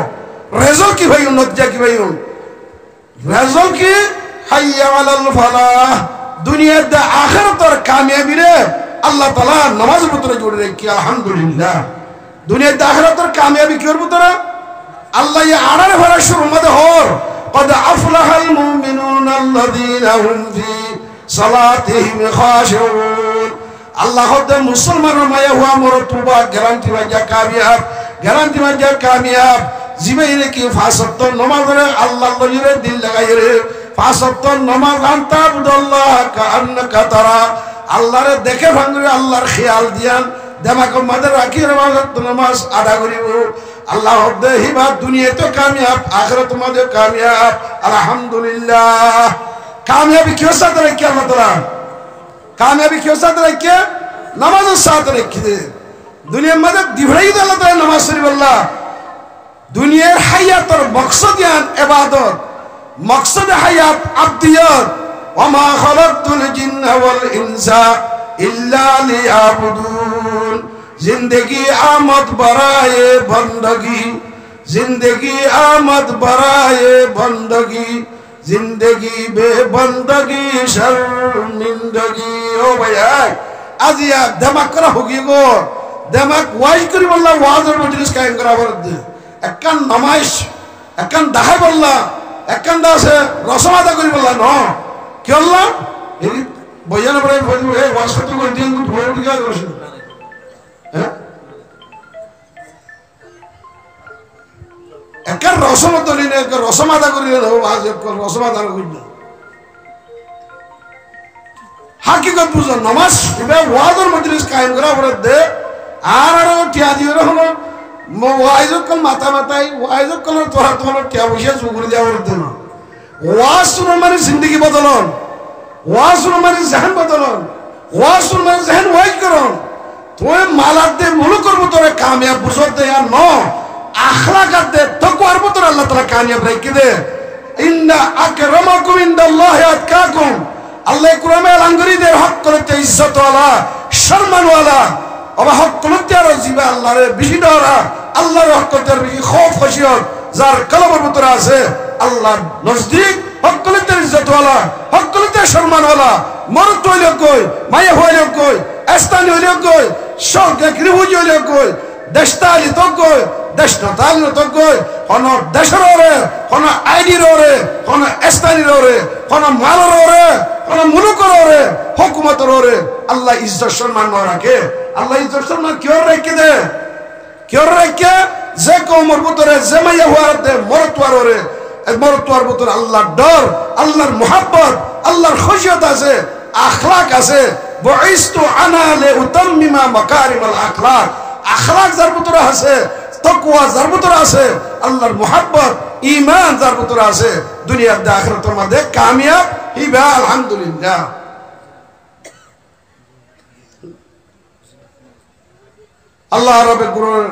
রেজাল্ট কি ভাই নতিজা কি ভাই রেজাল্ট কি হাইয়া আলাল ফালাহ দুনিয়ার দা আখিরাতের কামিয়াবি রে আল্লাহ তাআলা নামাজের ভিতরে জুড়ে রাখি আলহামদুলিল্লাহ দুনিয়ার দা আখিরাতের কামিয়াবি কি করব তোরা আল্লাহ ইয়া আড়ারে ভরা শুরু মধ্যে হর قد أفلح المؤمنون الذين هم في صلاتهم خاشعون আল্লাহ হতে মুসলমানের মায়া হুয়া মোর তুবা গ্যারান্টি বাজা কামিয়াব জিবাইরে কি ফাসত্ত নামাজে আল্লাহ লইরে দিল লাগাইরে ফাসত্ত নামাজ আনতা বুদাল্লাহ কান্নাকা তারা আল্লাহরে দেখে ভাঙরে আল্লাহর খেয়াল দিয়ান দেমাক মধ্যে রাখি নামাজ আদা করিব আল্লাহ হতে হিবা দুনিয়াতে কামিয়াব আখিরাত মধ্যে কামিয়াব আলহামদুলিল্লাহ কামিয়াবি কিও সাথে রাখি আল্লাহ তাআলা कामयाबी क्यों साथ रखे नमाज साथ रखे दुनिया में दिवराई अल्लाह ताला नमाज शरीफ अल्लाह दुनिया हयात और मकसद यान इबादत मकसद हयात अब्दियत वमा खलक़तुल जिन्ना वल इंसा इल्ला लियाबुदून जिंदगी आमद बराए बंदगी जिंदगी आमद बराए बंदगी जिंदगी बेबंदगी शर्मिंदगी ओ भैया आज या दिमाग करा होगी गो दिमाग वाइज करी बोलला वाजर मजलिस कायम करा बरद একখান নামাজ একখান দাহাই বললা একখান দাসে রসমাদা করি বললা ন কি বললা এই বয়ান পড়ে এই ওয়াজ করতে করে দিন ধরে উঠে গেল হ্যাঁ একখান রসমাদা নিনে একখান রসমাদা করি ওয়াজ রসমাদা করি হাকিকত বুঝো নামাজ এবার ওয়াজের মজলিস কায়েম করা বরদ আর টিয়া দিও হলো ওয়াইজক কল মাথা মাথায় ওয়াইজক কল তোরা তোমার টিয়া বসে চুগুরি দেওয়া বরদ না ওয়াজ শুনো মানে জিন্দগি বদলন ওয়াজ শুনো মানে জহন বদলন ওয়াজ শুনো মানে জহন ওয়াইজ করন তোর মালাত দে মুলু করবো তোরে কামিয়াব বুঝত দে আর ন আখলাকাত দে তাকওয়ার মত আল্লাহ তাআলা কামিয়াব রাখি দে ইন্না আকরামাকুম ইনদাল্লাহি আতকাকুম আল্লাহ কুরআনে আলাঙ্গরি দে হক করতে ইজ্জত ওয়ালা সম্মান ওয়ালা ওবা হক করতে আর জিবা আল্লাহর বেশি ডরা আল্লাহর হক করতে বেশি খৌফ খশিয়ত যার কলবের ভিতরে আছে আল্লাহর নজদিক হক করতে ইজ্জত ওয়ালা হক করতে সম্মান ওয়ালা মরত হইলো কই মায়া হইলো কই স্থান হইলো কই সরকার গৃহজি হইলো কই দেশতালি তো কই দেশতালি তো কই কোন দেশের ওরে কোন আইডির ওরে কোন স্থানীর ওরে কোন মালের ওরে কোন মুলুকের ওরে হুকুমতের ওরে আল্লাহ ইজ্জত সম্মান রাখে আল্লাহ ইজ্জত সম্মান কিও রাখে দে কিও রাখে যে কওমের ভিতরে যে মাইয়া হওয়াতে মরতওয়ার ওরে মরতওয়ার ভিতরে আল্লাহর ডর আল্লাহর মুহাব্বত আল্লাহর খুশিয়ত আছে আখলাক আছে বুইস্তু আনা লিউতাম্মিমা মাকারিমাল আখলাক আখলাক যার ভিতরে আছে তাকওয়া যার ভিতরে আছে আল্লাহর মুহাব্বত ঈমান যার ভিতরে আছে দুনিয়ার ও আখিরাতের মধ্যে কামিয়াব হিবা আলহামদুলিল্লাহ আল্লাহ রবে গুরুর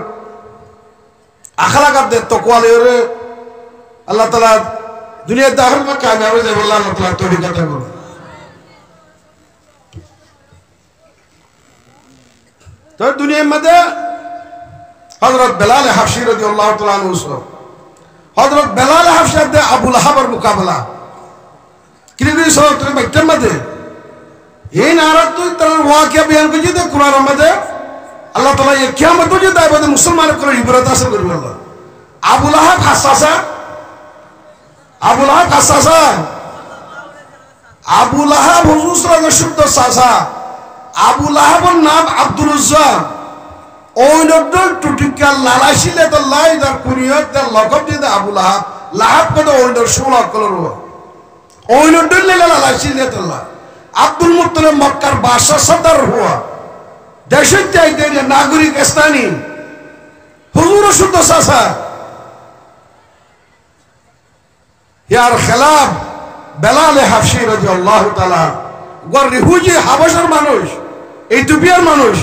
আখলাকাত দে তাকওয়া লেরে আল্লাহ তাআলা দুনিয়ার ও আখিরাতের মধ্যে কামিয়াব হয়ে যাবে আল্লাহ তাআলা তৌফিক দান করুন তো দুনিয়ার মধ্যে হযরত বেলাল হাবশী রাদিয়াল্লাহু তাআলা আনহু হযরত বেলাল হাবশী দে আবু লাহাবের মোকাবেলা কিরকম সব তুমি বাইতের মধ্যে এই নারাত তুই তার ওয়াকিয়া বয়ান করে দে কুরআনের মধ্যে আল্লাহ তাআলা এই কিয়ামত পর্যন্ত আমাদের মুসলমানের করে ইবরাত হাসিল করবে আল্লাহ আবু লাহাব হাসাসা আবু লাহাব হাসাসা আবু লাহাব হুজুর সাল্লাল্লাহু আলাইহি ওয়াসাল্লাম আবু লাহাবের নাম আব্দুল উজ্জা ওই নদল টুটিকা লালাইছিলে তো লাই দার কুনিয়ত দার লগব দিদা আবু লাহাব লাহাব কত ওইডর 16 কলর ওই নদল লালাইছিলে তো লা আব্দুল মুত্তালিব মক্কার বাদশা সর্দার হুয়া দেশের চাইতে নাগরিক স্থানী হুজুর শুদ্ধ চাচা ইয়ার খেলাফ বেলাল হাফসি রাদিয়াল্লাহু তাআলা গর রিহুজি হাবশার মানুষ ইথিওপিয়ার মানুষ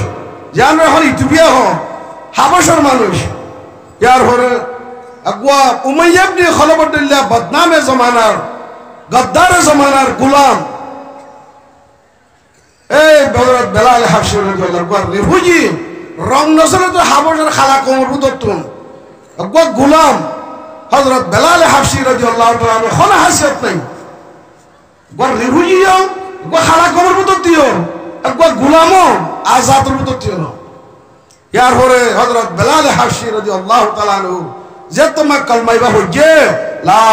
জানো এখন ইথিওপিয়া হ হাবশার মানুষ ইয়ার হরে আগওয়া উমাইয়া ইবনে খলব আব্দুল্লাহ বদনামে জমানার গদ্দার জমানার গোলাম এই বেলাল হাফসি রাদিয়াল্লাহু গর রিহুজি রং নসলে তো হাবশার খালা কোমর বুদতুন আগওয়া গোলাম হযরত বেলাল হাফসি রাদিয়াল্লাহু তাআলা কোন হাসিয়ত নাই গর রিহুজিও গো খালা কোমর বুদতিও আগওয়া গোলামও আজাদের বুদতিও ইয়ার পরে হযরত বেলাল হাফসি রাদিয়াল্লাহু তাআলা যে তোমা কলমাইবা হইছে লা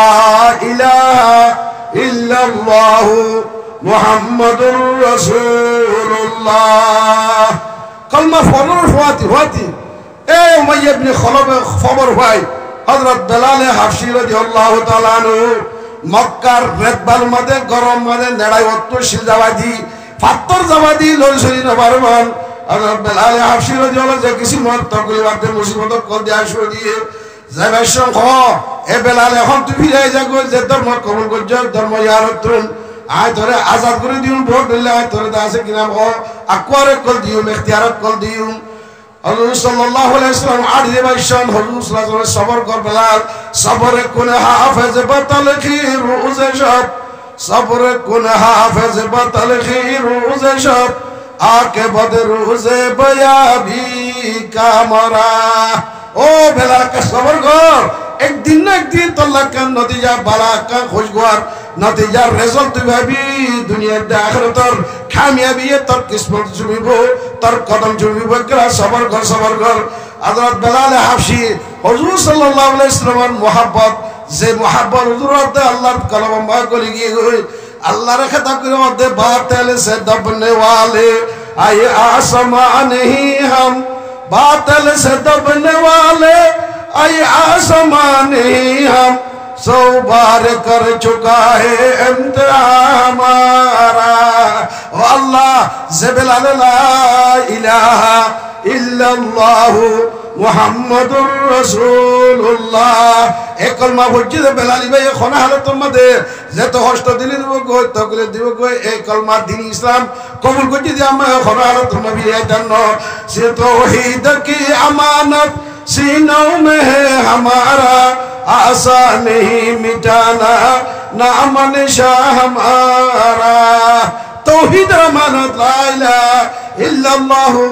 ইলাহা ইল্লাল্লাহু মুহাম্মাদুর রাসূলুল্লাহ কলমা ফরর হওয়াতি এ উমাইয়া ইবনে খলব খবর হয় হযরত বেলাল হাফসি রাদিয়াল্লাহু তাআলা মক্কার রেতবাল মধ্যে গরম মধ্যে নেড়াই অত্তশীল জাবাদি ফাত্তর জাবাদি ললসরি নবারমান হযরত বেলাল হাফসি রাদিয়াল্লাহু যে কিছু মত তকলিবাতে মুসিবত কল দিয়া শুরু দিয়ে যাইবার সংখ এ বেলাল এখন তুই ফিরে যাগো যে ধর্ম কবুল করছ ধর্ম ইয়ারতুন আয় ধরে আজাদ করে দিউন ভোট দিলে আয় ধরে আছে কিনা ও আকওয়ারে কল দিউ ইখতিয়ারত কল দিউ হযরত সাল্লাল্লাহু আলাইহি ওয়াসাল্লাম আদি বাইশান হযরত সাল্লাল্লাহু আলাইহি সবর কর বেলাল সবরে কোন হাফেজ বাতাল খির উজে সব সবরে কোন হাফেজ বাতাল খির উজে সব আকে বদর উজে বয়াবি কামরা ও বেলাল কা সবর কর একদিন না একদিন তোল্লা কান নতিজা বালা কা খুশগওয়ার নতিজার রেজাল্ট তুই ভাবি দুনিয়ার আখিরাতর কামিয়াবি তোর কিসমত জুমিব তোর কদম জুমিব করা সবর কর হযরত বেলাল হাফসি হুজুর সাল্লাল্লাহু আলাইহি ওয়াসাল্লামের মোহাব্বত যে মোহাব্বত হুজুরতে আল্লাহর কলম মা কলি গিয়ে গই আল্লাহর খাতা করে মধ্যে বাতিল সে দবনে वाले आए आसमां नहीं हम बातिल से दबने वाले आए आसमां नहीं हम सौ बार कर चुका है इम्तिहान हमारा ओ अल्लाह ज़बेलाल ला इलाहा इल्लल्लाहु मुहम्मदुर रसूलुल्लाह एक कलमा বুঝি দে বেলালি ভাই এখন হালতের মধ্যে যে তো হস্ত দিলি দিব গো তকলে দিব গো এই কলমা দিন ইসলাম কবুল করতে দি আমরা এখন হালতের নবী জান্ন সে তাওহীদ কি আমানত सीनों में है हमारा आशा नहीं मिटाना नाम निशान हमारा तौहीद अमानत ला इलाहा इल्लल्लाहु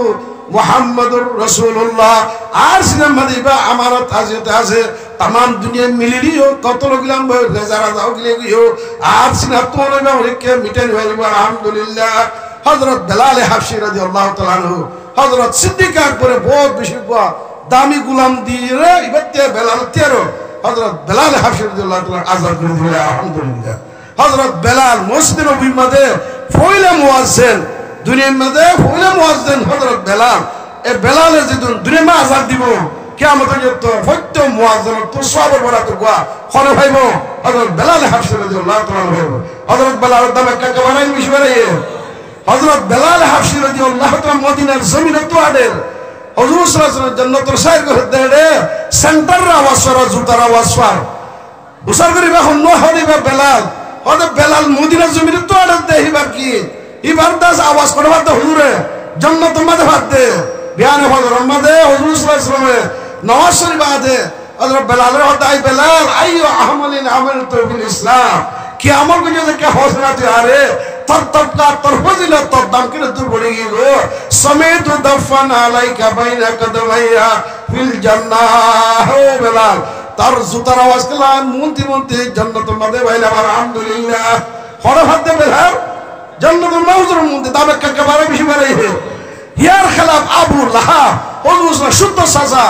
मुहम्मदुर रसूलुल्लाह आर्श ने मदीबा अमानत हाजिर আছে तमाम दुनिया मिलियो कत लगलाम रेजारा जाओ गलियो आर्श ने तो ना के मिटन वाली अल्हम्दुलिल्लाह हजरत बेलाल हाफसी রাদিয়াল্লাহু তাআলা আনহু हजरत सिद्दीक আকবর बहुत বেশি দামি গোলাম দিয়ে ইবাতে বেলাল তেরো হযরত বেলাল হাফসি রাদিয়াল্লাহু তাআলা আযাদ করে দিলেন আলহামদুলিল্লাহ হযরত বেলাল মসজিদের নববীর মধ্যে পয়লা মুয়াজ্জিন দুনিয়ার মধ্যে পয়লা মুয়াজ্জিন হযরত বেলাল এই বেলালের যে দুনিয়ার মধ্যে আযাদ দিব কিয়ামতের যত সত্য মুয়াজ্জিন তো সবর বড় তো গোয়া কোন ভাইবো হযরত বেলাল হাফসি রাদিয়াল্লাহু তাআলা হযরত বেলাল দামে কাকে বানাই মিশবারে হযরত বেলাল হাফসি রাদিয়াল্লাহু তাআলা মদিনার জমিনে তো আদের হুজুর সাল্লাল্লাহু আলাইহি ওয়াসাল্লাম জান্নাতুল সাইর করতে রে সেন্টার আওয়াজরা জুতার আওয়াজফার উসার করিবা হন্ন হরিবা বেলাল ওদে বেলাল মদিনার জমিনে তো আড় দেহিবার কি ইবার দাস আওয়াজ করবা তো হুজুরে জান্নাতুল মাঝে ভাত দে বিয়ানে হযরত মাঝে হুজুর সাল্লাল্লাহু আলাইহি ওয়াসাল্লাম নওয়াজ শরীফ আদে হযরত বেলালের হদাই বেলাল আইয়ু আহমালিন আমালতু বিল ইসলাম কি আমল করে যে কে হসনাতে আরে তরতকা তর ফজিলত তর দাম কিনে দূর পড়ে গিয়েছিল সমেত দফন আলাইকা বাইনা কদমাইয়া ফিল জান্নাহ ও বেলাল তার জুতার আওয়াজ কলাম মুন্তি জান্নাতুল মধ্যে বাইলা আলহামদুলিল্লাহ হরফতে বেলাল জান্নাতুল মাউজুর মধ্যে দাবে কাকে বারে বেশি বারে হিয়ার খেলাফ আবু লাহাব হুজুর শুদ্ধ সাজা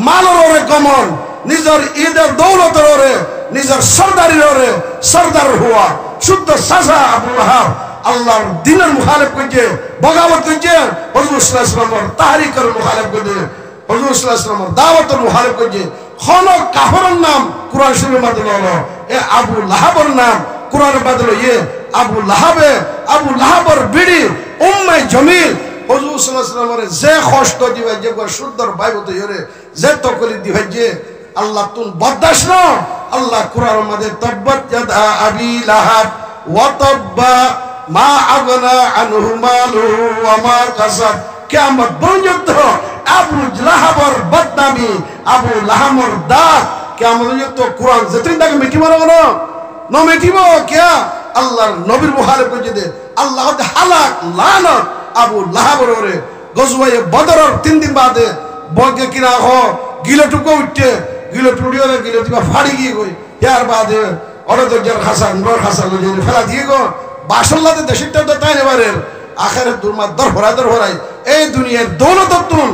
মালের ওরে গমন নিজের ঈদের দৌলতের ওরে নিজের সরদারির ওরে সরদার হুয়া শুদ্ধ সাজা আবু লাহাব আল্লাহর দ্বীনের মুখালিফ কইছে বগাবত কইছে হুজুর সাল্লাল্লাহু আলাইহি ওয়াসাল্লাম তাহরিকের মুখালিফ কইছে হুজুর সাল্লাল্লাহু আলাইহি ওয়াসাল্লাম দাওয়াতুল মুহারিব কইছে কোন কাফেরের নাম কুরআন শরীফের মাধ্যমে হলো এ আবু লাহাবের নাম কুরআনের বদলে আবু লাহাবের বিড়ি উম্মে জমিল হুজুর সাল্লাল্লাহু আলাইহি ওয়াসাল্লামের যে কষ্ট দিবে যে সুন্দর বাইবতে ইরে যে তকলি দিবে যে আল্লাহ তুন বরদাস্ত না আল্লাহ কুরআনের মধ্যে তাব্বাত ইয়াদা আবি লাহাব ওয়া তাব্বা মা আগনা আনহু মালুহু ওয়া মা কাসাব কিয়ামত পর্যন্ত আবু লাহাবের বদনামি আবু লাহাবের দাগ কিয়ামত পর্যন্ত কুরআন যেদিন তাকে মিটিব না ন মিটিব কিয়া আল্লাহর নবীর মুহারিব কইছে দে আল্লাহ হালাক লানত আবু লাহাবের ওরে গজওয়ে বদরের 3 দিন বাদে বগে কিনা হ গিলটুকো উঠতে গিলটুড়িওরে গিলটুকা ফাড়ি গিয়ে কই ইয়ার বাদে অরদজার হাসান নূর হাসান লজে ফেলা দিয়ে গো বাসল্লাতে দেশটা তো তাই নেবারে আখিরাত দুরমা দর ভরাই এই দুনিয়ার দৌলততুন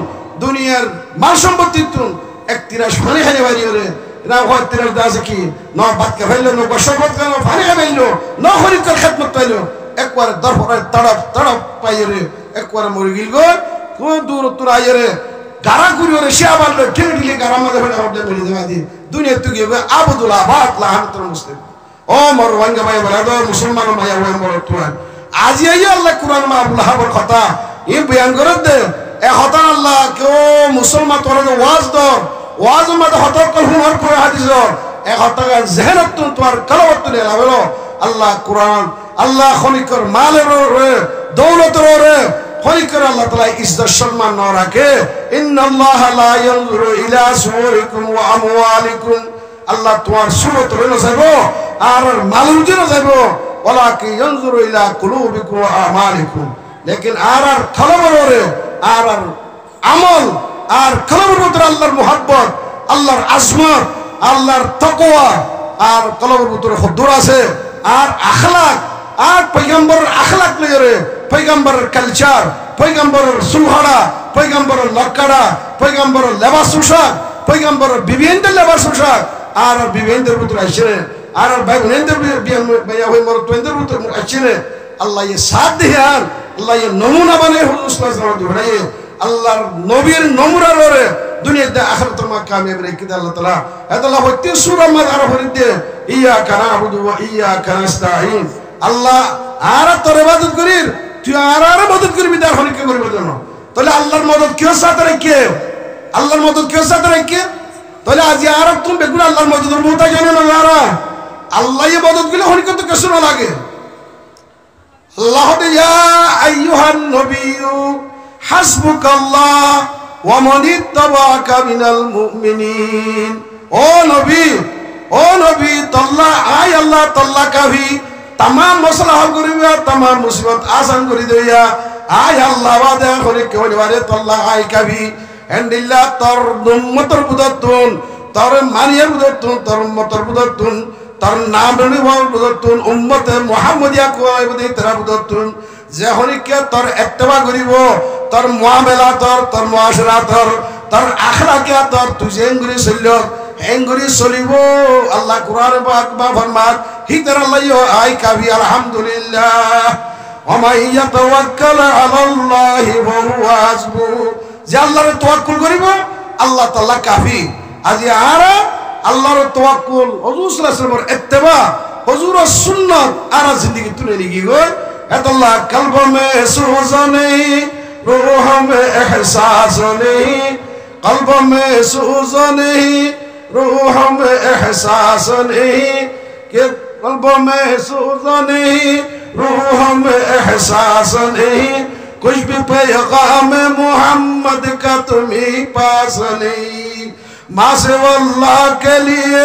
দুনিয়ার মাল সম্পত্তিতুন এক তিরাস ফানি খাইতে পারি ওরে না হয় তিরাস দাসে কি ন ভাত কে ফেললো ন বসবত কেন ফানি খাইলো ন খরিকর খেদমত পাইলো একবার দর ভরাই তড়প পাইরে একবার মরে গিল গো কোন দূর তোর আইরে গারা গুরি ওরে সে আবার ঠেলে দিলে গারা মাঝে ফেলে হটে মেরে দেওয়া দি দুনিয়া তুই গিয়ে আবদুল আবাদ লাহানতুল মুসলিম ও মর ওয়াঙ্গা ভাই বলা দো মুসলমান ভাই ওই মর তুই আজি এই আল্লাহ কুরআন মা আবুল লাহাবের কথা এই বয়ান করে দে এ হতান আল্লাহ কেউ মুসলমান তোরে ওয়াজ দর ওয়াজ মত হতক কল হুমর করে হাদিস এ হতাকা জেহনত তোমার কলবত তুলে লাভলো আল্লাহ কুরআন আল্লাহ খলিকর মালের রে দৌলতের রে খলিকর আল্লাহ তাআলা ইজ্জত সম্মান না রাখে ইন্নাল্লাহা লা ইয়ানজুরু ইলা সুওরিকুম ওয়া আমওয়ালিকুম আল্লাহ তোমার সুরত রে না যাইবো আর মালুম রে যাইবো ওয়ালাকি ইয়ানজুরু ইলা কুলুবিকুম ওয়া আমালিকুম লেকিন আর কলবের রে আর আমল আর কলবের ভিতরে আল্লাহর মুহাব্বত আল্লাহর আজমত আল্লাহর তাকওয়া আর কলবের ভিতরে হুদুর আছে আর আখলাক আর পয়গম্বরের আখলাক লইরে পয়গম্বরের কালচার পয়গম্বরের সুলহাড়া পয়গম্বরের লক্কাড়া পয়গম্বরের লেবাস পোশাক পয়গম্বরের বিভিন্ন লেবাস পোশাক আর বিভিন্নদের ভিতরে আসছে আর ভাই বোনদের ভাইয়া হই মর তোদের ভিতরে আসছে আল্লাহ এই সাথ দেন আল্লাহ এই নমুনা বানায় হুজুর সাল্লাল্লাহু আলাইহি ওয়াসাল্লাম আল্লাহর নবীর নমুনা রে দুনিয়াতে আখিরাতে মা কামিয়াব রেখে দে আল্লাহ তাআলা আল্লাহ হইতে সূরা মাদার ফরিদে ইয়াকা নাবুদু ওয়া ইয়াকা নাস্তাঈন আল্লাহ আর তোর ইবাদত করির তুই আর মদদ করবি তার হলিকে করবি জন্য তাহলে আল্লাহর মদদ কেউ সাথে রেখে আল্লাহর মদদ কেউ সাথে রেখে তাহলে আজ আর তুমি বেগুন আল্লাহর মদদের মোতা জানো না যারা আল্লাহ এই মদদ গুলো হলিকে তো কেসু না লাগে আল্লাহ ইয়া আইয়ুহান নবিয়্যু হাসবুকাল্লাহ ওয়া মান ইত্তাবাআকা মিনাল মুমিনিন ও নবী তাল্লাহ আয় আল্লাহ তাল্লাহ কাফি तमाम मसला हल करिया तमाम मुसीबत आसान करि दिया आय अल्लाह वादे करे केवल बारे तो अल्लाह आय कभी एंडिल्ला तर उम्मतर बुदतुन तर मानिया बुदतुन तर उम्मतर बुदतुन तर नाम रे बुदतुन उम्मत मुहम्मदिया को आय बुदे तेरा बुदतुन जे हनिके तर इत्तेबा करिवो तर मुआमला तर मुआशरा तर अखलाकिया तर तुझे गुरी सल्लो एंगुरी सलिबो अल्लाह कुरान पाक में फरमात हितर अल्लाह यो आय कभी अल्हम्दुलिल्लाह व मान यतवक्कल अलाल्लाहि व हुवा हस्बु जे अल्लाह रे तवक्कुल करिबो अल्लाह ताआला काफी आज यार अल्लाह रे तवक्कुल हुजूर सल्लल्लाहु अलैहि वसल्लम इत्तिबा हुजूर सुन्नत आरा जिंदगी तुने लिखी गो अल्लाह कल्ब में सूज नहीं रूह में एहसास नहीं कल्ब में सूज नहीं रूह में एहसास नहीं कि कल्ब में सूज नहीं रूह में एहसास नहीं कुछ भी पैगाम मोहम्मद का तुम्ही पास नहीं माँ से वल्लाह के लिए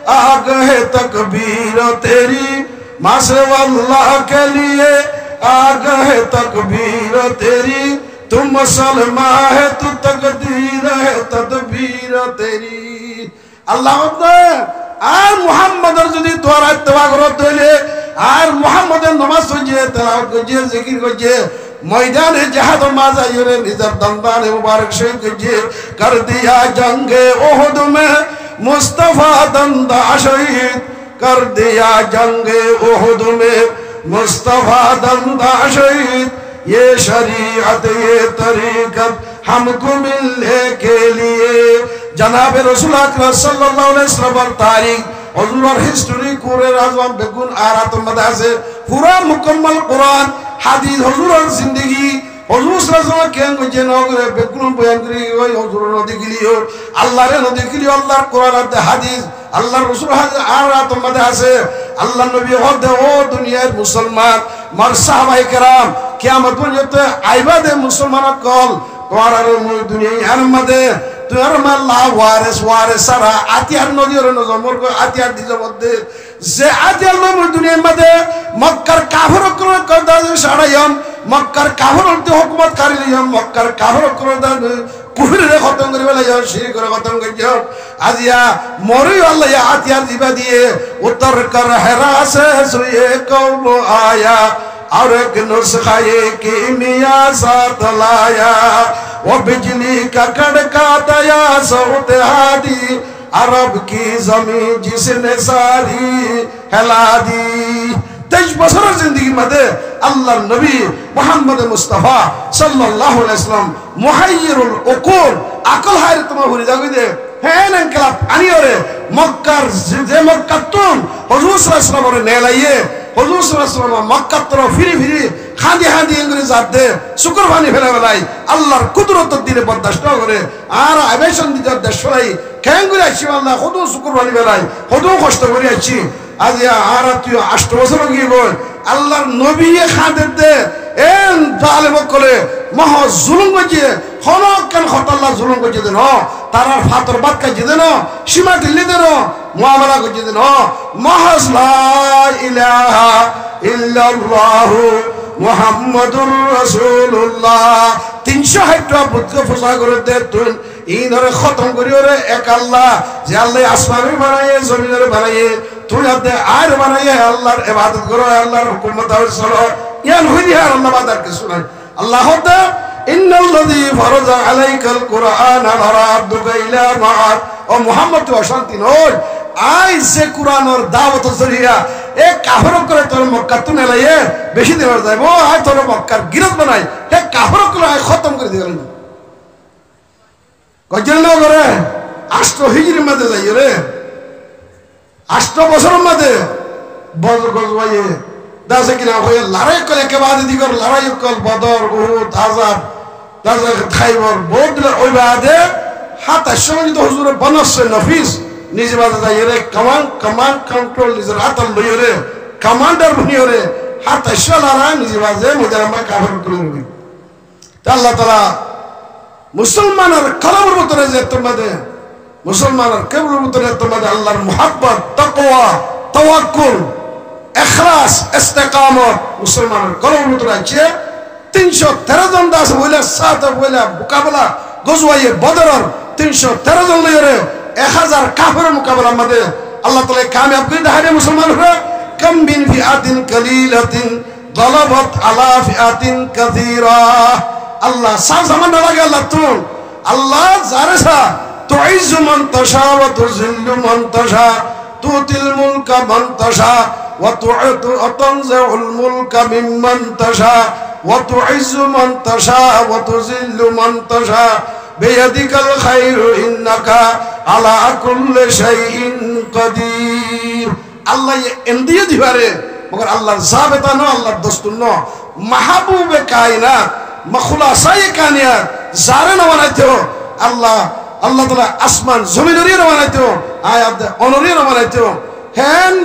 आ गए तकबीर तेरी माँ से वल्लाह के लिए आ गए तकबीर तेरी तुम मुसलमा है तू तकदीर है तदबीर तेरी अल्लाह আর মুহাম্মাদের যদি তোরা ইত্তেবা করত হইলে আর মুহাম্মাদের নামাজ পড়ে তেলাওয়াত করে জিকির করে ময়দানে জিহাদ মাজাইরে নিজের দন্দানে মুবারক শহীদ করে कर दिया जंगे उहुद में मुस्तफा दंदा शहीद कर दिया जंगे उहुद में मुस्तफा दंदा शहीद ये शरीयत ये तरीकत हमको मिलने के लिए जनाब रसूल अकरम सल्लल्लाहु अलैहि वसल्लम तारीख हुजूर हिस्ट्री कुरे राजवान बेगुन आरात मदासे पूरा मुकम्मल कुरान हादीस हुजूर जिंदगी हुजूर सल्लल्लाहु अलैहि वसल्लम के नगरे बेगुन बयान करी ओई हुजूर नदी गलियो अल्लाह रे नदी गलियो अल्लाहर कुरान और हादीस अल्लाहर रसूल आरात मदासे अल्लाह नबी होदे ओ दुनियार मुसलमान मर साहबाए करम कियामत पर्यंत आइबा दे मुसलमान कल তোমার দুনিয়া ইয়ার মধ্যে তোর মাল্লা ওয়ারিস ওয়ারিসারা আতিয়ার নদীর নজমর কো আতিয়ার দিজের মধ্যে যে আতিয়ার নদীর দুনিয়ার মধ্যে মক্কার কাফির করে কদাজ সাড়াইম মক্কার কাফির উল্টে হুকুমত কারিলিম মক্কার কাফির করে দান কুফরিরে খতম করে বেলাইম শিরক করে খতম করিম আজিয়া মরি আল্লাহ আতিয়ার দিবা দিয়ে উত্তর কর হেরাসে সুয়ে কওম আয়া और एक नुस्खा ये कीमिया साथ लाया वो बिजली का कड़का दया सौत हादी अरब की जमीन जिसने सारी हिला दी 23 বছরের जिंदगी मध्य अल्लाह नबी मोहम्मद मुस्तफा सल्लल्लाहु अलैहि वसल्लम मुहय्यिरुल उकुल अकल हायर तुम्हारे हुरी जागो दे हैं इनकलाब अनियोरे मक्कार जे मक्कातुन हुजूर सल्लल्लाहु अलैहि वसल्लम ने लाइए हुजूर सल्लल्लाहु अलैहि वसल्लम मक्का तरफ free free khadi khadi English आते शुक्र भानी फेला बेलाई अल्लाहर कुदरत दिने बर्दाश्त करे আর আবেশন দিতে দেশলাই কেঙ্গুরে আছি আল্লাহ কত শুকর ভানি বেলাই কত কষ্ট করে আছি আজ আর তুই 8 বছর গিয়ে বল আল্লাহর নবী খাদের দে এন জালেম করে মহা জুলুম গজে হনকান খতাল্লাহ জুলুম গজে দেন তারার ফাতর বাদ কাজে দেন সীমা ঢিলে দেন মুআমালা গজে দেন মহাজ লা ইলাহা ইল্লাল্লাহ মুহাম্মাদুর রাসূলুল্লাহ 360 বুদ্ধ ফুসা করে দে তুই এই ধরে খতম করিও রে এক আল্লাহ যে আল্লাহ আসমানে বানায়ে জমিনে বানায়ে তুই আদে আর বানায়ে আল্লাহর ইবাদত করো আল্লাহর হুকুম মোতাবেক চলো ইয়ান হই আর আল্লাহ বাদার কিছু নাই আল্লাহ তা ইন্নাল্লাযী ফারাজা আলাইকাল কুরআন লারাদুকা ইলা মাআদ ও মুহাম্মদ অশান্তি নয় আই যে কুরআনের দাওয়াত জরিয়া এক কাফর করে তোর মক্কা তুনে লাইয়ে বেশি দিন যাইবো আই তোর মক্কার গিরত বানাই হে কাফর করে আই খতম করে দিলেন কয়জন করে 8 হিজরির মধ্যে যাই রে 8 বছরের মধ্যে বদর গজওয়ায়ে দাসে কিনা হয়ে লড়াই করে কে বাদ দি কর লড়াই কল বদর উহুদ আযাব দাসে খাইবর বহুত ওই বাদে হাত আশমিত হুজুর বনসে নফিস নিজে বাদে যাই রে কমান্ড কন্ট্রোল নিজের হাত লইয়ে রে কমান্ডার বনিয়ে রে হাত আশলারা নিজে বাদে মুজারমা কাফর করে নিবি আল্লাহ তাআলা মুসলমানের কলমের ভিতরে যে তোমাদের মুসলমানের কলমের ভিতরে তোমাদের আল্লাহর মুহাব্বত তাকওয়া তাওয়াক্কুল ইখলাস ইস্তেকামত মুসলমানের কলমের ভিতরে আছে 313 জন দাস বলে সাথে বলে মোকাবেলা গজওয়ায়ে বদরের 313 জন লইরে 1000 কাফেরের মোকাবেলা মধ্যে আল্লাহ তাআলা কামিয়াব করে দেখায় মুসলমানরা কাম বিন ফিআতিন কালিলাতিন গলাবাত আলা ফিআতিন কাসীরা আল্লাহ সাজ জামান লাগে আল্লাহ তো আল্লাহ জারেসা তুইজু মান তাশা ওয়া তুযিল্লু মান তাশা তুতিল মুলকা মান তাশা ওয়া তু'তু আতানজাউল মুলকা মিম্মান তাশা ওয়া তুইজু মান তাশা ওয়া তুযিল্লু মান তাশা বিয়াদিকাল খায়রু ইন্নাকা আলা কুল্লি শাইইন কাদির আল্লাহ এন্দিয়ে দিবারে মগর আল্লাহর জাবেতা ন আল্লাহর দস্তুর ন মাহবুবে কায়নাত মখলাসায়ে কানিয়াত জারে না বানাইতো আল্লাহ আল্লাহ তাআলা আসমান জমিনের না বানাইতো আয়াত অনরের না বানাইতো হেন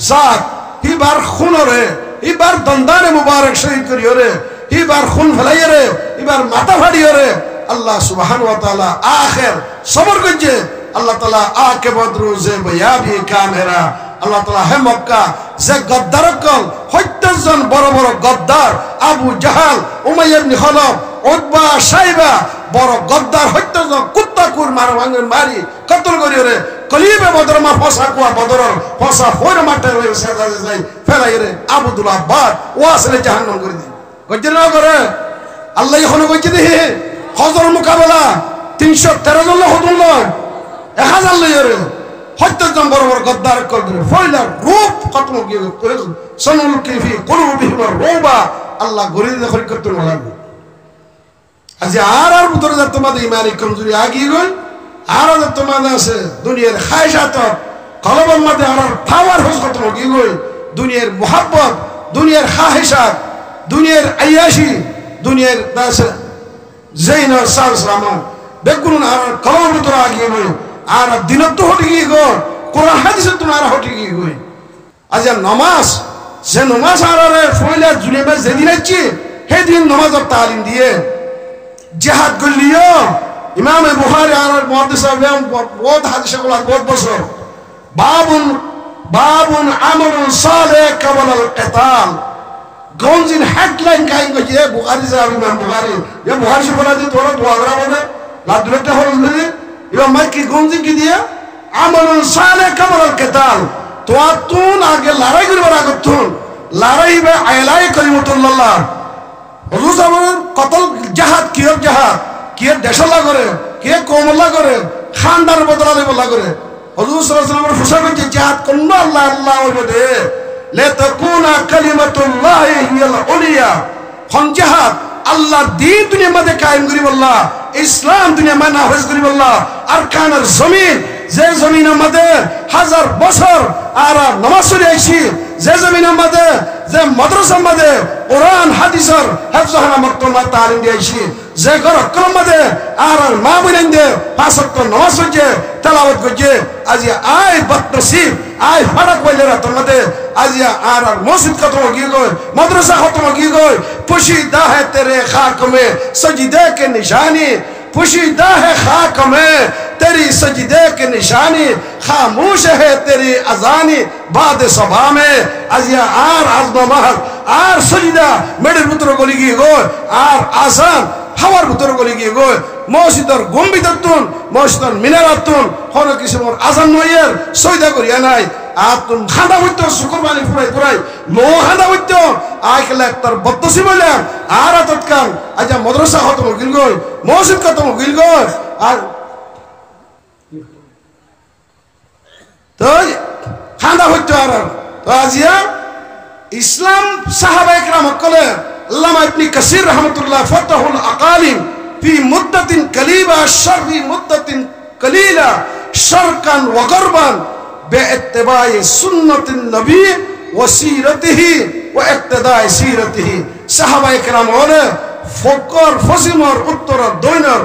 জাত হিবার খুনরে হিবার দন্দানে মুবারক শহীদ করিওরে হিবার খুন ফলাইরে হিবার মাথা ফাড়িওরে আল্লাহ সুবহানাহু ওয়া তাআলা আখির সবর করছে আল্লাহ তাআলা আকিবাত রোজে বয়াবি কামেরা আল্লাহ তাআলা হে মক্কা যে গদ্দার কল 70 জন বড় বড় গদ্দার আবু জাহাল উমাইয়া ইবনে খালাব উতবা সাইবা বড় গদ্দার 70 জন কুত্তা কুর মার ভাঙেন মারি কতল করিরে কলিবে বদর মা ফসা কুয়া বদর ফসা ফোর মাঠে রয়ে সাজা যাই ফেলাইরে আব্দুল আব্বাদ ওয়াসলে জাহান্নাম করে দি গজ্জে না করে আল্লাহ এখন কইছে দি হজর মোকাবেলা 313 জন হদুল নয় 1000 লইরে 70 জন বড় বড় গদ্দার করে ফয়লা রূপ খতম গিয়ে সনুল কিফি কুলুবিহিম রুবা আল্লাহ গরিদ খরি করতে লাগবে আজ আর ভিতরে যা তোমাদের ইমানি কমজোরি আগিয়ে গই আর তোমাদের আছে দুনিয়ার খায়সাত কলবের মধ্যে আর পাওয়ার হোস কত কি গই দুনিয়ার মোহাব্বত দুনিয়ার খাহেসাত দুনিয়ার আয়াশি দুনিয়ার দাস জৈন সালসালাম বেগুন আর কলবের ভিতরে আগিয়ে গই আর দিনত তো হটে গিয়ে গো কোরআন হাদিসে তোমার হটে গিয়ে গই আজ নমাজ যে নমাজ আর ফয়লা জুলেমে যেদিন আছে সেদিন নমাজের তালিম দিয়ে জিহাদ করলিও ইমাম বুখারী আর মুহাদ্দিস সাহেব বহুত হাদিস গুলো বহুত বছর বাবুন আমালুন সালেহ কাবলাল কিতাল গঞ্জিন হেডলাইন কাইন গজে বুখারী সাহেব ইমাম বুখারী এ বুখারী বলা দি তোরা দোয়া করা বলে লাদুলতে হল দি ইমাম মাইকি গঞ্জিন কি দিয়া আমালুন সালেহ কাবলাল কিতাল তো তুন আগে লড়াই করবার আগে তুন লড়াই বে আইলাই কলিমাতুল্লাহ হুজুর সাহেবের কতল জাহাদ কিয়ের দেশলা করে কে কমলা করে খানদার বদলালে বলা করে হুজুর সাল্লাল্লাহু আলাইহি ওয়াসাল্লামের ফুসা করছে জাহাদ কোন আল্লাহ আল্লাহ ওইবে লা তাকুনা কালিমাতুল্লাহি হিয়াল উলিয়া কোন জাহাদ আল্লাহর দ্বীন দুনিয়ার মধ্যে কায়েম করি বল্লাহ ইসলাম দুনিয়া মানে নাফজ করি বল্লাহ আরকানের জমিন যে জমিনের মধ্যে হাজার বছর আর নামাজ পড়ে আইছি যে জমিনের মধ্যে যে মাদ্রাসার মধ্যে কোরআন হাদিসের হেফজখানা মক্তবা তালিম দিয়েছি যে ঘরকর মধ্যে আর মা বোনেন্দে পাঁচ ওয়াক্ত নামাজ পড়ছে তেলাওয়াত করছে আজ আই বদনসিব আই ফারাক বইলেরা তোর মধ্যে আজ আর মসজিদ খতম কি গই মাদ্রাসা খতম কি গই পুশিদা है तेरे खाक में सजदे के निशानी पुशीदा है खाक में तेरी सजदे के निशानी खामोश है तेरी अजानी बाद सभा में अजिया आर आजमा महल आर सजदा मेरे पुत्र को लिखी गो आर आसान हवर पुत्र को लिखी गो मस्जिदर गम्भीरतुन मस्जिदर मिनारातुन हर किस्मर आजान नयर सजदा करिया নাই আতুন খাদা হইতো শুকরবানি পুরাই লো খাদা হইতো আইকলে তার বদসি বলে আর তৎকাল আজ মাদ্রাসা খতম গিল গই মসজিদ খতম গিল গই আর তো খাদা হইতো আর তো আজিয়া ইসলাম সাহাবায়ে কেরাম কলে আল্লামা ইবনে কাসির রাহমাতুল্লাহ ফাতাহুল আকালিম ফি মুদ্দাতিন কালিবা শাররি মুদ্দাতিন কালিলা শারকান ওয়া গরবান बेइत्तिबाए सुन्नतिन नबी व सीरतिही व इक्तिदाए सीरतिही साहाबाए किराम ओले फकर फसिमर उत्तर दइनर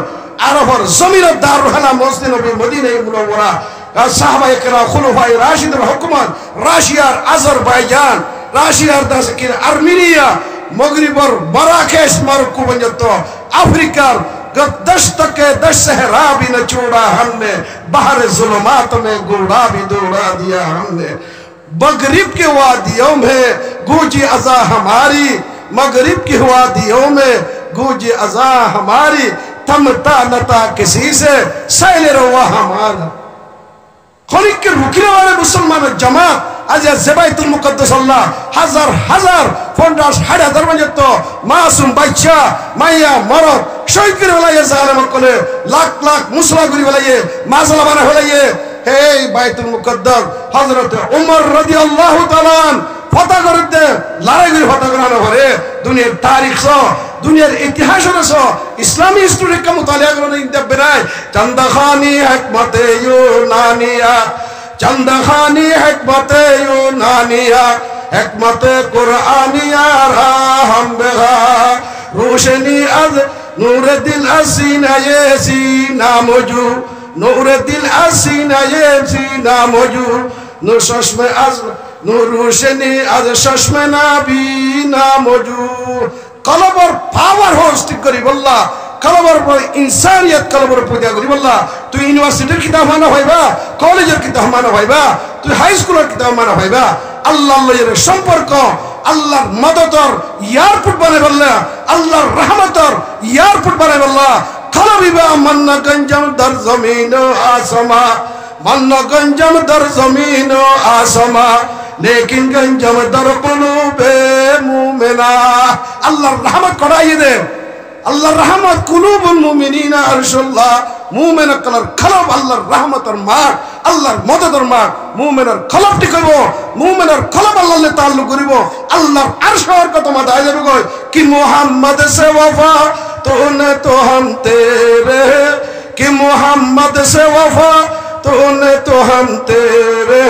আরবর জমিনের দারুহানা মসজিদ নবী মদিনা মুনাওয়ারা সাহাবায়ে কেরাম খুলাফায়ে রাশিদের হুকুমত রাশিয়ার আজারবাইজান রাশিয়ার দাসকির আর্মেনিয়া মগরিবর মারাকেশ মরক্কো পর্যন্ত আফ্রিকার दश्त के दश सहरा भी न छोड़ा हमने बाहर जुल्मात में गुड़ा भी दौड़ा दिया हमने मगरिब के वादियों में गूंजी अज़ा हमारी मगरिब की वादियों में गूंजी अज़ा हमारी थमता नता किसी से सैल रवा हमारा खलिक के रुकने वाले मुसलमान जमात आज ज़बाइतुल मुक़द्दस अल्लाह हजार हजार 50,000 পর্যন্ত মাসুম বাচ্চা মাইয়া মরদ শহীদ করে ফেলাইয়ে জালেম করে লাখ লাখ মুসলা করে ফেলাইয়ে মাসলা বানা ফেলাইয়ে হে বাইতুল মুকদ্দাস হযরত ওমর রাদিয়াল্লাহু তাআলা ফতা করতে লড়াই করে ফতা করানো করে দুনিয়ার তারিখ সহ দুনিয়ার ইতিহাস সহ ইসলামী হিস্টরি কা মুতালিয়া করে ইনতে বেরায় চন্দাখানি হিকমতে ইউনানিয়া চন্দাখানি হিকমতে ইউনানিয়া हिकमत कुरानिया हम बेगा रोशनी अज नूर दिल असीना ये सीना मौजू नूर दिल असीना ये सीना मौजू नूर चश्मे अज नूर रोशनी अज चश्मे नबीना मौजू कलब और पावर होस्ट करी बल्ला कलबर पर इंसानियत कलबर पूजा करी बल्ला तू यूनिवर्सिटी किताब माना होइबा कॉलेजर किताब माना होइबा तू हाई स्कूलर किताब माना होइबा আল্লাহর সম্পর্ক আল্লাহর মদতর এয়ারপোর্ট বানাই বললা আল্লাহর রহমতর এয়ারপোর্ট বানাই বললা খলবিবা মান্না গঞ্জম দর জমিন ও আসমা মান্না গঞ্জম দর জমিন ও আসমা লেকিন গঞ্জম দর কুলুবে মুমিনা আল্লাহর রহমত করাই দে আল্লাহর রহমত কুলুবুল মুমিনিনা আরশুল্লাহ মুমিনা কলার খলব আল্লাহর রহমতের মাঠ আল্লাহর মদদের মাঠ মুমিনের খলবটি করব মুমিনের খলব আল্লাহর তাআল্লুক করিব আল্লাহর আরশের কথা মাথায় যাবে কই কি মুহাম্মদ সে ওয়াফা तूने तो हम तेरे कि मोहम्मद से वफा तूने तो हम तेरे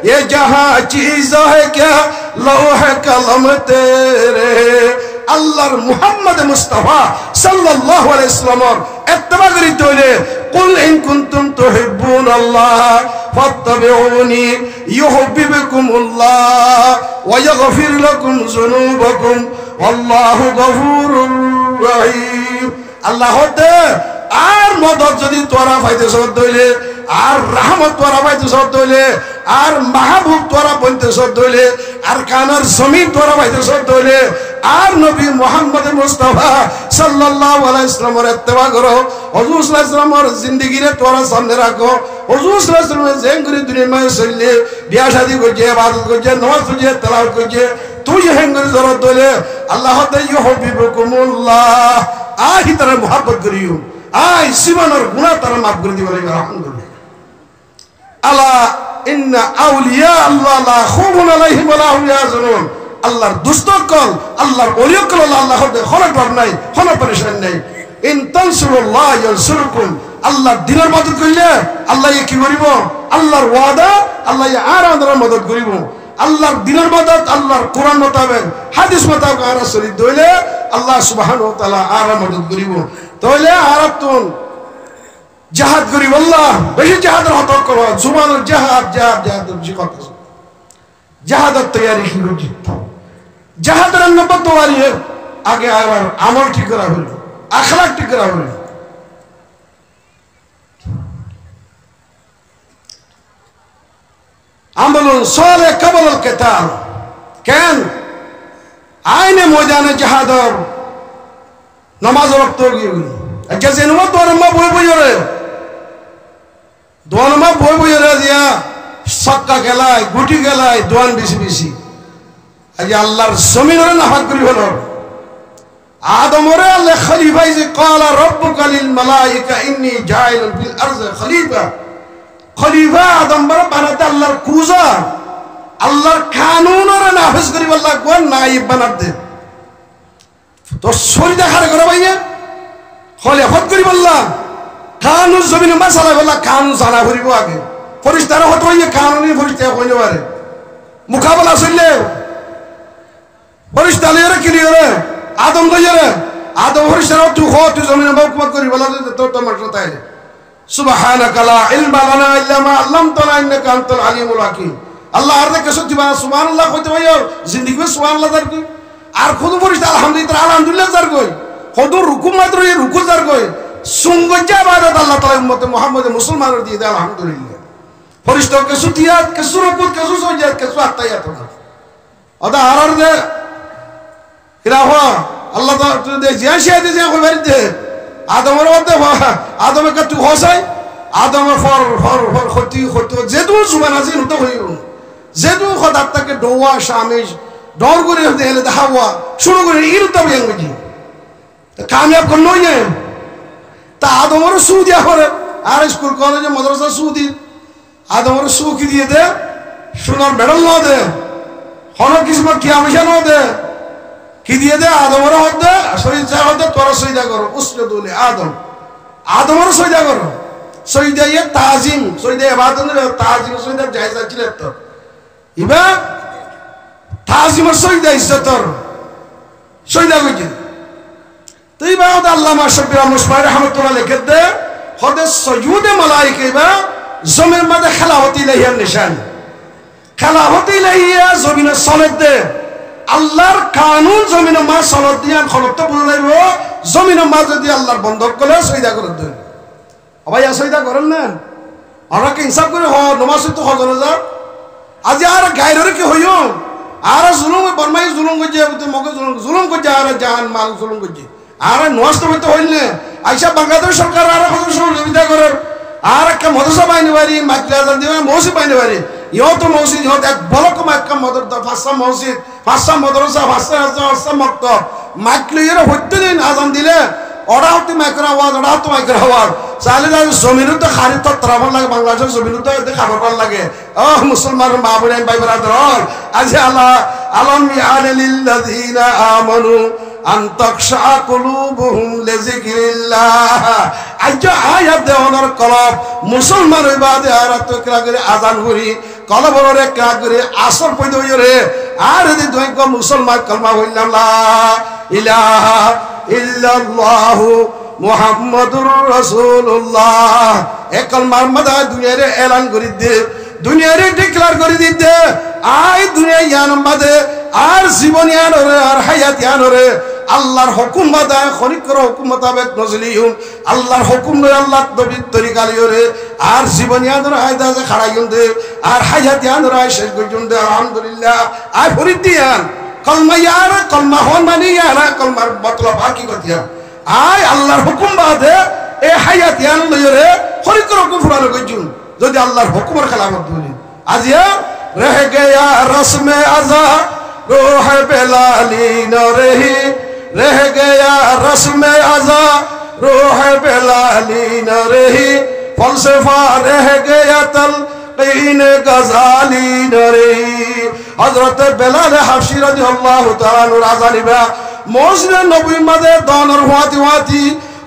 ये जहां चीज है क्या लौह कलम तेरे আল্লাহর মুহাম্মদ মুস্তাফা সাল্লাল্লাহু আলাইহি ওয়াসাল্লামের ইত্তেবা করিতে হইলে কুল ইন কুনতুম তুহিব্বুনাল্লাহ ফাত্তাবিউনি ইউহিব্বুকুমুল্লাহ ওয়া ইয়াগফির লাকুম যুনুবাকুম আল্লাহু গফুরুর রহিম আল্লাহ হতে আর মদদ যদি তোরা পাইতেছ হইলে আর রহমত তোরা পাইতেছ হইলে আর মাহবুব তোরা বলতেছ হইলে আর কানার জমিন তোরা পাইতেছ হইলে আর নবী মুহাম্মদ মুস্তাফা সাল্লাল্লাহু আলাইহি ওয়াসাল্লামের ইত্তেবা করো হুজুর সাল্লাল্লাহু আলাইহি ওয়াসাল্লামের জিন্দেগিরে তোরা সামনে রাখো হুজুর সাল্লাল্লাহু আলাইহি ওয়াসাল্লামের জেঙ্গরি দুনিয়ার মধ্যে চললে বিয়া শাদী করছে ইবাদত করছে নামাজ পড়ছে তেলাওয়াত করছে তুই হেঙ্গরি জরত দলে আল্লাহ ইউহিব্বুকুমুল্লাহ আহি তার মুহাব্বত করিও আই জীবনের গুনাহ তার মাফ করে দিবেন আলহামদুলিল্লাহ আলা ইন্না আউলিয়া আল্লাহ লা খাউফুন আলাইহিম ওয়া লা হুম ইয়াহজানুন আল্লাহর দুস্তকল আল্লাহর ওলিয়কল আল্লাহর কোনো ডর নাই কোনো পরেশানি নাই ইন তানসুরুল্লাহ ইয়ানসুরকুম আল্লাহর দ্বীনের মদদ করলে আল্লাহ কি করিব আল্লাহর ওয়াদা আল্লাহ আর আমাদের মদদ করিব আল্লাহর দ্বীনের মদদ আল্লাহর কোরআন মোতাবেক হাদিস মোতাবেক আর শরীর দইলে আল্লাহ সুবহানাহু ওয়া তাআলা আর মদদ করিব তাহলে আরাতুন জিহাদ করিব আল্লাহ বেশি জিহাদের হত করো জুমানের জিহাদ জিহাদ জিহাদের জিহাদ জিহাদের তৈরি করছি জিহাদের নম্বর তৈরি আগে আমার আমল ঠিক করা হলো আখলাক ঠিক করা হলো আমলুন সালেহ কবলুল কিতাল কেন আইনে ময়দানে জিহাদর নামাজ ওয়াক্ত গিয়ে আচ্ছা জেনুমা দোয়ানমা বই বইরে দোয়ানমা বই বইরে দিয়া সক্কা খেলায় গুটি খেলায় দোয়ান বেশি বেশি আজ আল্লাহর জমিনের নাফাত করি হলো আদমরে আল্লাহ খলিফা যে ক্বালা রাব্বুকা লিল মালাইকা ইন্নী জাইলুন ফিল আরদি খলিফা খলিফা আদম বড় বানাতে আল্লাহর কুজা আল্লাহর কানুনের নাফিজ করি আল্লাহ কোন নাইব বানাতে তো সরি দেখারে করে ভাইয়া খলিফত করি আল্লাহ কানুন জমিনে মাসালা আল্লাহ কানুন জানা করিব আগে ফরিস্তারা হতো হইয়ে কানুনি ফরিস্তা কইতে পারে মুকাবলা চললে ফরিস্তা লইরে কি লইরে আদম লইরে আদম ফরিস্তারা তুই হ তুই জমিনে হুকুমত করি বলা তো তোমার কথাই সুবহানাকা লা ইলমা লানা ইল্লা মা আল্লামতানা ইন্নাকা আনতাল আলিমুল হাকীম আল্লাহ আর দেখে সত্যি বানা সুবহানাল্লাহ কইতে ভাইয়া জিন্দেগি সুবহানাল্লাহ দার কই আর খুদ ফরিস্তা আলহামদুলিল্লাহ আলহামদুলিল্লাহ দার কই খুদ রুকু মাত্র এই রুকু দার কই সুঙ্গজা ইবাদত আল্লাহ তাআলা উম্মতে মুহাম্মদ মুসলমানের দিয়ে দেয় আলহামদুলিল্লাহ ফরিস্তাও কে সুতিয়াত কে সুরকুত কে সুসজাত কে সুআতায়াত আদা আরার দে ইরাহা আল্লাহ তাআলা দে জিয়াশিয়া দে যে কই বাড়িতে আদমের মধ্যে আদমে কে তুই হোসাই আদমে ফর ফর ফর খতি খতি যেদু সুবহান আছে নুত হইও যেদু খদাত তাকে দোয়া শামিজ ডর করে দেলে হাওয়া শুরু করে ইরুতা বিয়াঙ্গি কামিয়াব কোন নয় তা আদমের সুদিয়া করে আর স্কুল কলেজে মাদ্রাসা সুদি আদমের সু কি দিয়ে দে সোনার মেডেল না দে হন কিসমত কি আমিশা না দে কি দিয়ে দে আদমের হতে শরীর যা হতে তোরা সইদা করো উসজুদুলি আদম আদমের সইদা করো সইদা ইয়ে তাজিম সইদা ইবাদত না তাজিম সইদা জায়েজ আছে তো ইবা তাজিমের সইদা ইজ্জতর সইদা কইছে তো ইবা আল্লামা শাফিঈ মুসমাঈ রাহমাতুল্লাহ লিখে দে হদে সুজুদে মালায়েকা ইবা জমির মধ্যে খেলাফত ইলাহিয়ার নিশান খেলাফত ইলাহিয়া জমিনে সনদ দে আল্লাহর কানুন জমিনে মা সনদ দিয়া খলত বুঝা যাইব জমিনে মা যদি আল্লাহর বন্ধক করে সইদা করে দেন ভাই সইদা করেন না আমরা কি ইনসাফ করে নমাজ তো হজরে যা আজি আর গায়রে কি হইও আর জুলুম বরমাই জুলুম গজে মগে জুলুম গজে আর জান মাল জুলুম গজে আর নষ্ট হইতে হইলে আইসা বাংলাদেশ সরকার আর কত সুবিধা করে আর একটা মদরসা বাইনে বাড়ি মাকলা আজান দিবা মসজিদ বাইনে বাড়ি ইও তো মসজিদ ইও এক বলক মাক্কা মদরসা পাঁচটা মসজিদ পাঁচটা মদরসা পাঁচটা মক্তব মাকলিয়ের হইতে দিন আজান দিলে ওরা হতে মাইক্রো আওয়াজ ওরা হতে মাইক্রো আওয়াজ চাইলে যাই জমিনও তো খারি তো তরাবার লাগে বাংলাদেশের জমিনও তো খাবার লাগে ও মুসলমান মা বোন ভাই ব্রাদার আজি আল্লাহ আলম ইয়ালিল্লাযিনা আমানু আন তাখশা কুলুবুহুম লিযিকরিল্লাহ। আজ আয়াত দেওয়ার কলব মুসলমান ইবাদে আর তো কিরা করে আযান করি কলবরে কিরা করে আসর পয়দ হইরে আর যদি দুই কো মুসলমান কলমা হইলাম লা ইলাহা ইল্লাল্লাহু মুহাম্মাদুর রাসূলুল্লাহ এ কলমার মধ্যে দুনিয়ারে এলান করে দে দুনিয়ারে ডিক্লেয়ার করে দিতে আই দুনিয়া ইয়ান মধ্যে আর জীবন ইয়ান রে আর হায়াত ইয়ান রে আল্লাহর হুকুম বাদায় খরিক করো হুকুম মোতাবেক নজলিহুম আল্লাহর হুকুম নয় আল্লাহর নবীর তরিকা লিওরে আর জীবন ইয়ান রে হায়াত আছে খাড়াইন দে আর হায়াত ইয়ান রে শেষ করজুন দে আলহামদুলিল্লাহ আই ফরিদ দিয়ান কলমা ইয়ার কলমা হন মানে ইয়ার কলমার মতলব হাকিকত ইয়ান আই আল্লাহর হুকুম বাদে এ হায়াত ইয়ান লিওরে খরিক করো হুকুম ফুরানো করজুন যদি আল্লাহর হুকুমের খেলাফত বলি আজিয়া রহ গয়া রসমে আযা রূহ বেলালি ন রহি রহ গয়া রসমে আযা রূহ বেলালি ন রহি ফলসফা রহ গয়া তলকিন গজালি ন রহি হযরত বেলাল হাবশী রাদিয়াল্লাহু তাআলা আনহু আযালিবা মসজিদে নবী মাঝে দনর হুয়াতি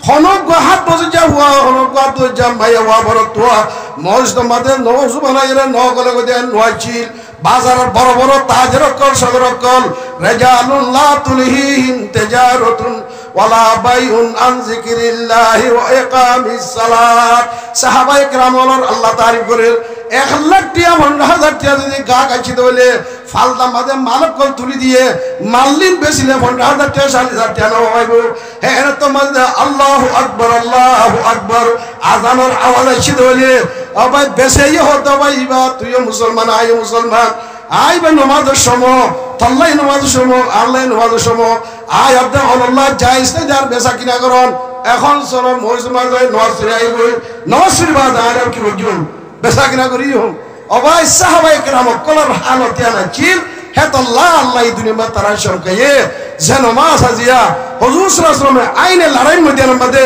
হনক হাত বসে যা হুয়া হনক হাত যা মাইয়া হুয়া বরতুয়া মসজিদ মাঝে নওয়াজ বানাইলে নগলে গদে নওয়াচিল বাজারের বড় বড় তাজের কল সদর কল রিজালুন লা তুলহিহিম তিজারাতুন ওয়ালা বাইউন আন যিকরিল্লাহি ওয়া ইকামিস সালাত সাহাবায়ে কেরামর আল্লাহ তারিফ করে 1 লাখ টিয়া 100,000 টিয়া যদি গা গাছি দলে ফালদা মাঝে মালক কল তুলি দিয়ে মাল্লিন বেশিলে 100,000 টিয়া 40,000 টিয়া নাও হইব হ্যাঁ তো মাঝে আল্লাহু আকবার আযানের আওয়াজ আসি দলে আবার বেশি হতো ভাই বা তুইও মুসলমান আইও মুসলমান আইবে নামাজের সময় তল্লাই নামাজের সময় আল্লাহ নামাজের সময় আয় আব্দে আল্লাহ জায়েজ না যার বেচা কিনা করন এখন চলো মসজিদ মাঝে নওয়াজ আইব নওয়াজ বাদ আর কি বুঝুন বেচা কিনা করি হম অবাই সাহাবায়ে কেরাম কলর হালত ইয়ানা চিল হেত আল্লাহ এই দুনিয়া তারা সরকায়ে যে নামাজ আজিয়া হুজুর সাল্লাল্লাহু আলাইহি ওয়াসাল্লাম আইনে লড়াই মধ্যে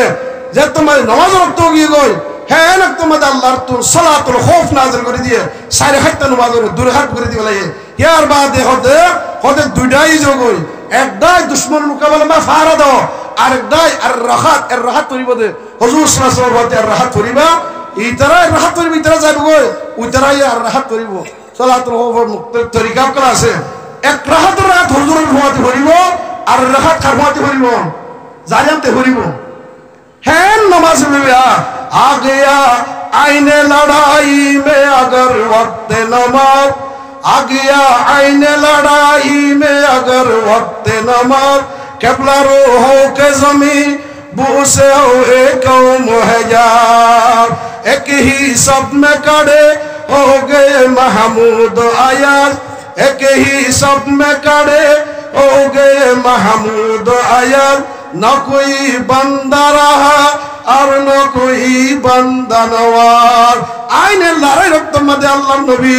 যে তোমার নামাজ রক্ত গিয়ে গই হ্যাঁ না তোমাদের আল্লাহর তো সালাতুল খৌফ নাযিল করে দিয়ে সাড়ে হাত নামাজের দুরহাত করে দিবে লাগে ইয়ার বাদে হতে দুইটাই যোগই একটাই দুশমন মোকাবেলা মা ফারা দাও আর একটাই আর রাহাত করিব দে হুজুর সাল্লাল্লাহু আলাইহি ওয়াসাল্লাম আর রাহাত করিবা ইতারা রাহাত করিব ইতারা যাইব গই ওইতারাই আর রাহাত করিব সালাতুল খৌফের মুক্ত তরিকা করা আছে এক রাহাত হুজুরের হুয়াতে করিব আর রাহাত কার হুয়াতে করিব জালিমতে করিব হ্যাঁ नमाज में आ गया आईने लड़ाई में अगर वक्त नमाज आ गया आईने लड़ाई में अगर वक्त नमाज किबला हो के जमीन बूसे हुए कौम है यार एक ही सब में कड़े हो गए महमूद आयाज एक ही सब में कड़े हो गए महमूद आयाज न कोई बंदा रहा और न कोई बंदा नवार आईने लड़ाई रक्त मध्य अल्लाह नबी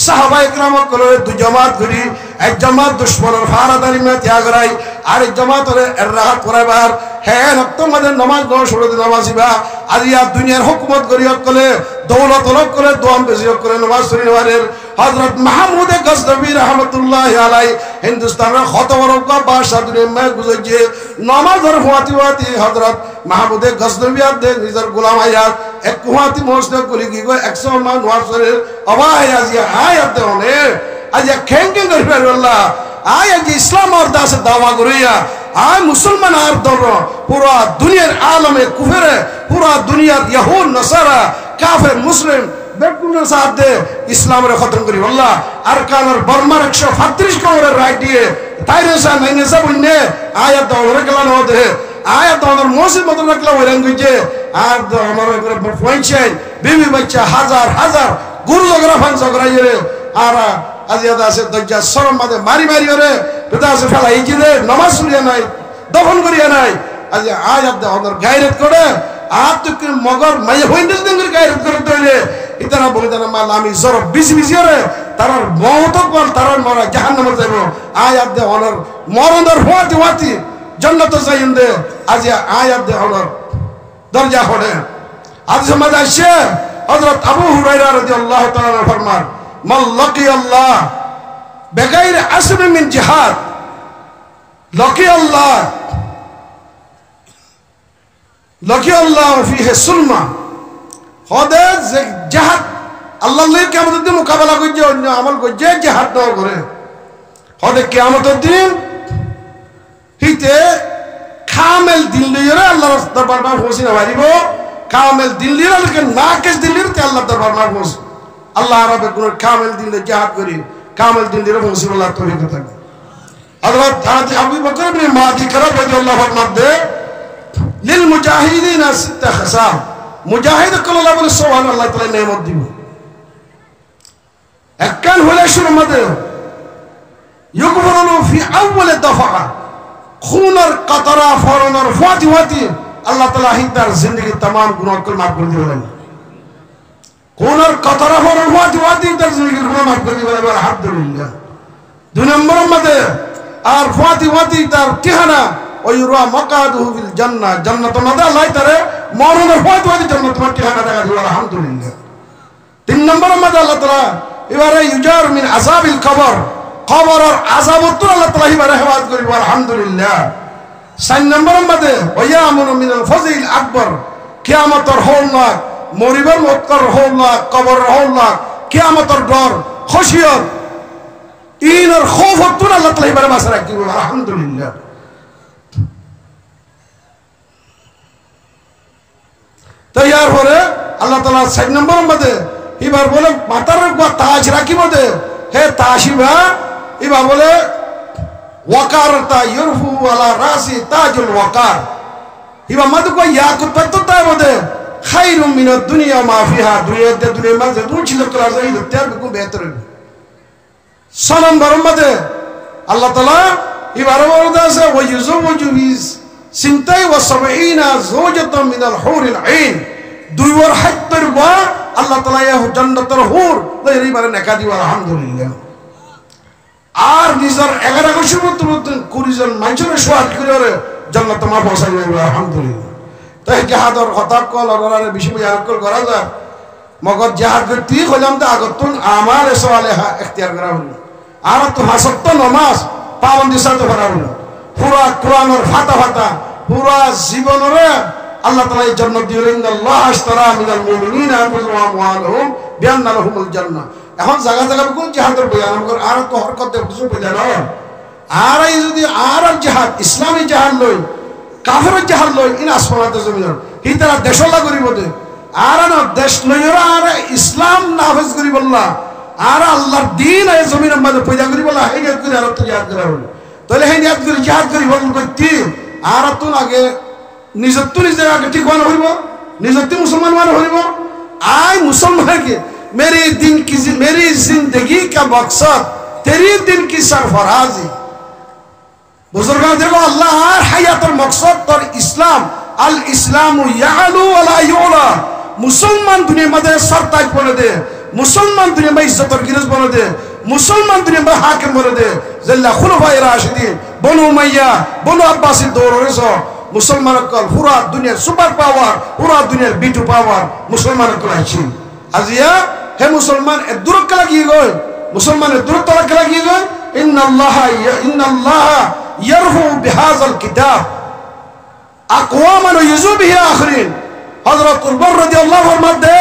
साहबाए किराम को दु जमात करी एक जमात दुश्मन फारादारी में त्याग राई और एक जमात राहत कराइबार है रक्त मध्य नमाज न शुरू दे नमाजिबा आज या दुनियार हुकूमत करी करे दौलत अलग करे दोम बेजी करे नमाज सुनी वाले हजरत महमूद गजनवी रहमतुल्लाह अलैहि हिंदुस्तान में खतवरों का बादशाह दुनिया में गुजरे नमाज और हुआती हजरत महमूद गजनवी दे निजर गुलाम आयात एक हुआती मस्जिद कुली की कोई 100 मान वासरे अवाय आज ये आयत दे होने आज ये खेंगे कर अल्लाह आय आज इस्लाम और दास दावा करिया आय मुसलमान आर दरो पूरा दुनियार आलम में कुफर है पूरा दुनियार यहूद नसारा काफिर मुस्लिम बेकुन साथ दे इस्लाम रे खत्म करी अल्लाह अरकान और बर्मा 138 को राइट दिए ताइरे सा नहीं सब ने आयत और कलान होते आयत और मौसम मतलब रखला हो लैंग्वेज আর हमारे पॉइंट है बीवी बच्चा हजार गुरु जगरा फन जगरा ये আর আজিয়াদা আছে দজ্জা শরম মাদে মারি রে পিতা আছে ফেলা ইজি দে নামাজ শুনিয়া নাই দফন করিয়া নাই আজ আয়াত দে ওদের গায়রত করে আপ তো মগর মাই হইন্দিস দিনের গায়রত করে তইলে ইতারা বলে দেনা মাল আমি জর বিজি রে তারার মওত কোন তারার মরা জাহান্নামে যাইব আয়াত দে ওদের মরণের হওয়াতি জান্নাতে যাইন দে আজ আয়াত দে ওদের দরজা পড়ে আজ সমাজ আসে হযরত আবু হুরায়রা রাদিয়াল্লাহু তাআলা ফরমান মান লাকি আল্লাহ বেগাইর আসব মিন জিহাদ লকি আল্লাহ ফিহে সুলমা হদে যে জাহাদ আল্লাহ কিয়ামতের দিন মোকাবেলা করছে অন্য আমল করছে জাহাদ দেওয়ার করে হদে কিয়ামতের দিন হিতে কামেল দিল লইরে আল্লাহর দরবার মা পৌঁছি না পারিব কামেল দিল লইরে আল্লাহকে নাকেশ দিল লইরে আল্লাহর দরবার মা পৌঁছি আল্লাহ রাব্বে কোন কামেল দিল জাহাদ করি কামেল দিল লইরে পৌঁছি আল্লাহ তৌফিক থাকে হযরত আবু বকর ইবনে মাদি রাদিয়াল্লাহু আনহু লিল মুজাহিদিনা সিত্তা খাসাম মুজাহিদ কল্লাহ বলে সুবহানাল্লাহ তাআলা নেয়ামত দিব একখান হলে শুরু মধ্যে ইউকবরু ফি আউয়াল দফা খুনার কাতরা ফরনার ফাতিওয়াতি আল্লাহ তাআলা হিতার জিন্দেগি तमाम গুনাহ কল মাফ করে দিবেন খুনার কাতরা ফরনার ফাতিওয়াতি তার জিন্দেগি গুনাহ মাফ করে দিবেন আলহামদুলিল্লাহ দুই নম্বর মধ্যে আর ফাতিওয়াতি তার ঠিকানা ওয়ুরা মাকাদুহু ফিল জান্নাহ জান্নাত মধ্যে আল্লাহ তারে মরণের ফাতিওয়াতি জান্নাত মধ্যে ঠিকানা দেখা দিবেন আলহামদুলিল্লাহ তিন নম্বর মধ্যে আল্লাহ তাআলা এবারে ইউজার মিন আযাবিল কবর কবরের আযাবত আল্লাহ তাআলা এবারে হেফাজত করিব আলহামদুলিল্লাহ চার নম্বর মধ্যে ওয়ায়ামুনু মিনাল ফাজিল আকবর কিয়ামতের হৌলনাক মরিবার মক্কার হৌলনাক কবরের হৌলনাক কিয়ামতের ডর খুশিয়ত ইনের খৌফত আল্লাহ তাআলা এবারে বাঁচা রাখিব আলহামদুলিল্লাহ তৈয়ার হলে আল্লাহ তাআলা চার নম্বর মধ্যে এবার বলে মাথার তাজ রাখিব দে হে তাশিবা এবার বলে ওয়াকারতা ইরফু আলা রাসি তাজুল ওয়াকার এবার মদ কো ইয়াকুত পত্তা বদে খায়রুম মিনাদ দুনিয়া মা ফিহা দুনিয়া মাঝে দুছিল করা যায় তার কো বেহতর সালাম বরমদে আল্লাহ তাআলা এবার বলতে আছে ওয়া ইউজুজু বিস সিনতাই ওয়া সাবঈনা যাওজাতাম মিনাল হুরিল আইন দুইবার হাত্তর বা আল্লাহ তাআলা ইয়া জান্নাতের হুর এইবারে নেকা দিব আলহামদুলিল্লাহ আর নিজের 11 বছর মধ্যে 20 জন মানুষের সোয়াদ করে জান্নাতে মা পৌঁছাই যাবে আলহামদুলিল্লাহ তাই জিহাদের কথা কল আর বেশি জিহাদ করা যায় মগর জিহাদ করতে হলাম তো আগতুন আমার সালেহা ইখতিয়ার করা হলো আর তো হাসত নামাজ পাবন্দি সাথে করা হলো পুরো কোরআনের ফাতা পুরো জীবনের আল্লাহ তাআলা এই জান্নাত দিলেন আল্লাহ আশতারা মিনাল মুমিনিনা আনফুসাহুম ওয়া আমওয়ালাহুম বিআন্না লাহুমুল জান্নাহ এখন জায়গা কোন জিহাদের বয়ান কর আর তো হরকতে কিছু বয়ান আর এই যদি আর জিহাদ ইসলামী জিহাদ লই কাফের জিহাদ লই ইন আসমানাতে জমিন হি তারা দেশলা করিব দে আর না দেশ লইরা আর ইসলাম নাফজ করিব না আর আল্লাহর দ্বীন এই জমিনের মধ্যে পয়দা করিব না এই নিয়ত করে আর তো জিহাদ করা হলো তাহলে এই নিয়ত করে জিহাদ করিব কইতি আর তো আগে নিজের তো নিজের আগে ঠিক বানা হইব নিজের তো মুসলমান বানা হইব আই মুসলমান के मेरी जिंदगी का मकसद तेरी दिन की सरफराजी बुजुर्ग देखो अल्लाह हयातर मकसद तर इस्लाम अल इस्लाम यालू वला युला मुसलमान दुनिया में सरताज बने दे मुसलमान दुनिया में इज्जतर गिरज बने दे मुसलमान दुनिया में हाकिम बने दे जिल्ला खुलफाए राशिदीन बनु उमय्या बनु अब्बासी दौर सो मुसलमान कल पूरा दुनिया सुपर पावर पूरा दुनिया बीटू पावर मुसलमान को आछी आजिया हे मुसलमान ए दुरक लगी गए मुसलमान ए दुरक तलक लगी गए इन्नल्लाह यरफु बिहाज़ल किताब अक़वामन युज़ु बिही आखरीन हज़रत उमर রাদিয়াল্লাহু আনহু মধ্যে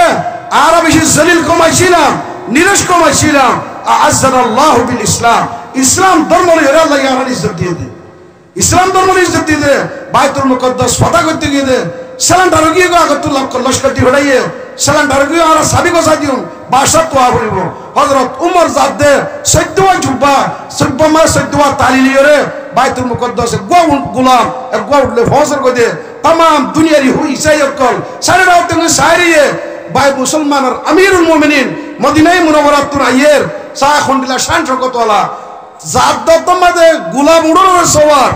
আরবি জলিল কমাইছিলাম নিরশ কমাইছিলাম আ'আজ্জানাল্লাহু বিল ইসলাম ইসলাম ধর্মের আল্লাহ ইয়ার ইজ্জত দিয়ে দে ইসলাম ধর্মের ইজ্জত দিয়ে দে বাইতুল মুকদ্দাস ফাতা করতে গিয়ে দে সিলিন্ডার গিয়ে আগতুল্লাহ লস্কর দি হড়াইয়ে সিলিন্ডার গিয়ে আর সাবি গোসা দিও বাসা তো আবরিব হযরত উমর জাদে 14 জুব্বা 14 তালি লিয়ে বাইতুল মুকদ্দাসে গোলাম এক গোলে ফসর কই দে तमाम दुनियारी हुई सायकल सारे रात में सारिये बाय मुसलमानर अमीरुल मोमिनिन मदीनाय मुनव्वरात तुन आयर सा खंडिला शान शकतवाला जाद्दत मदे गुलाम उड़र सवार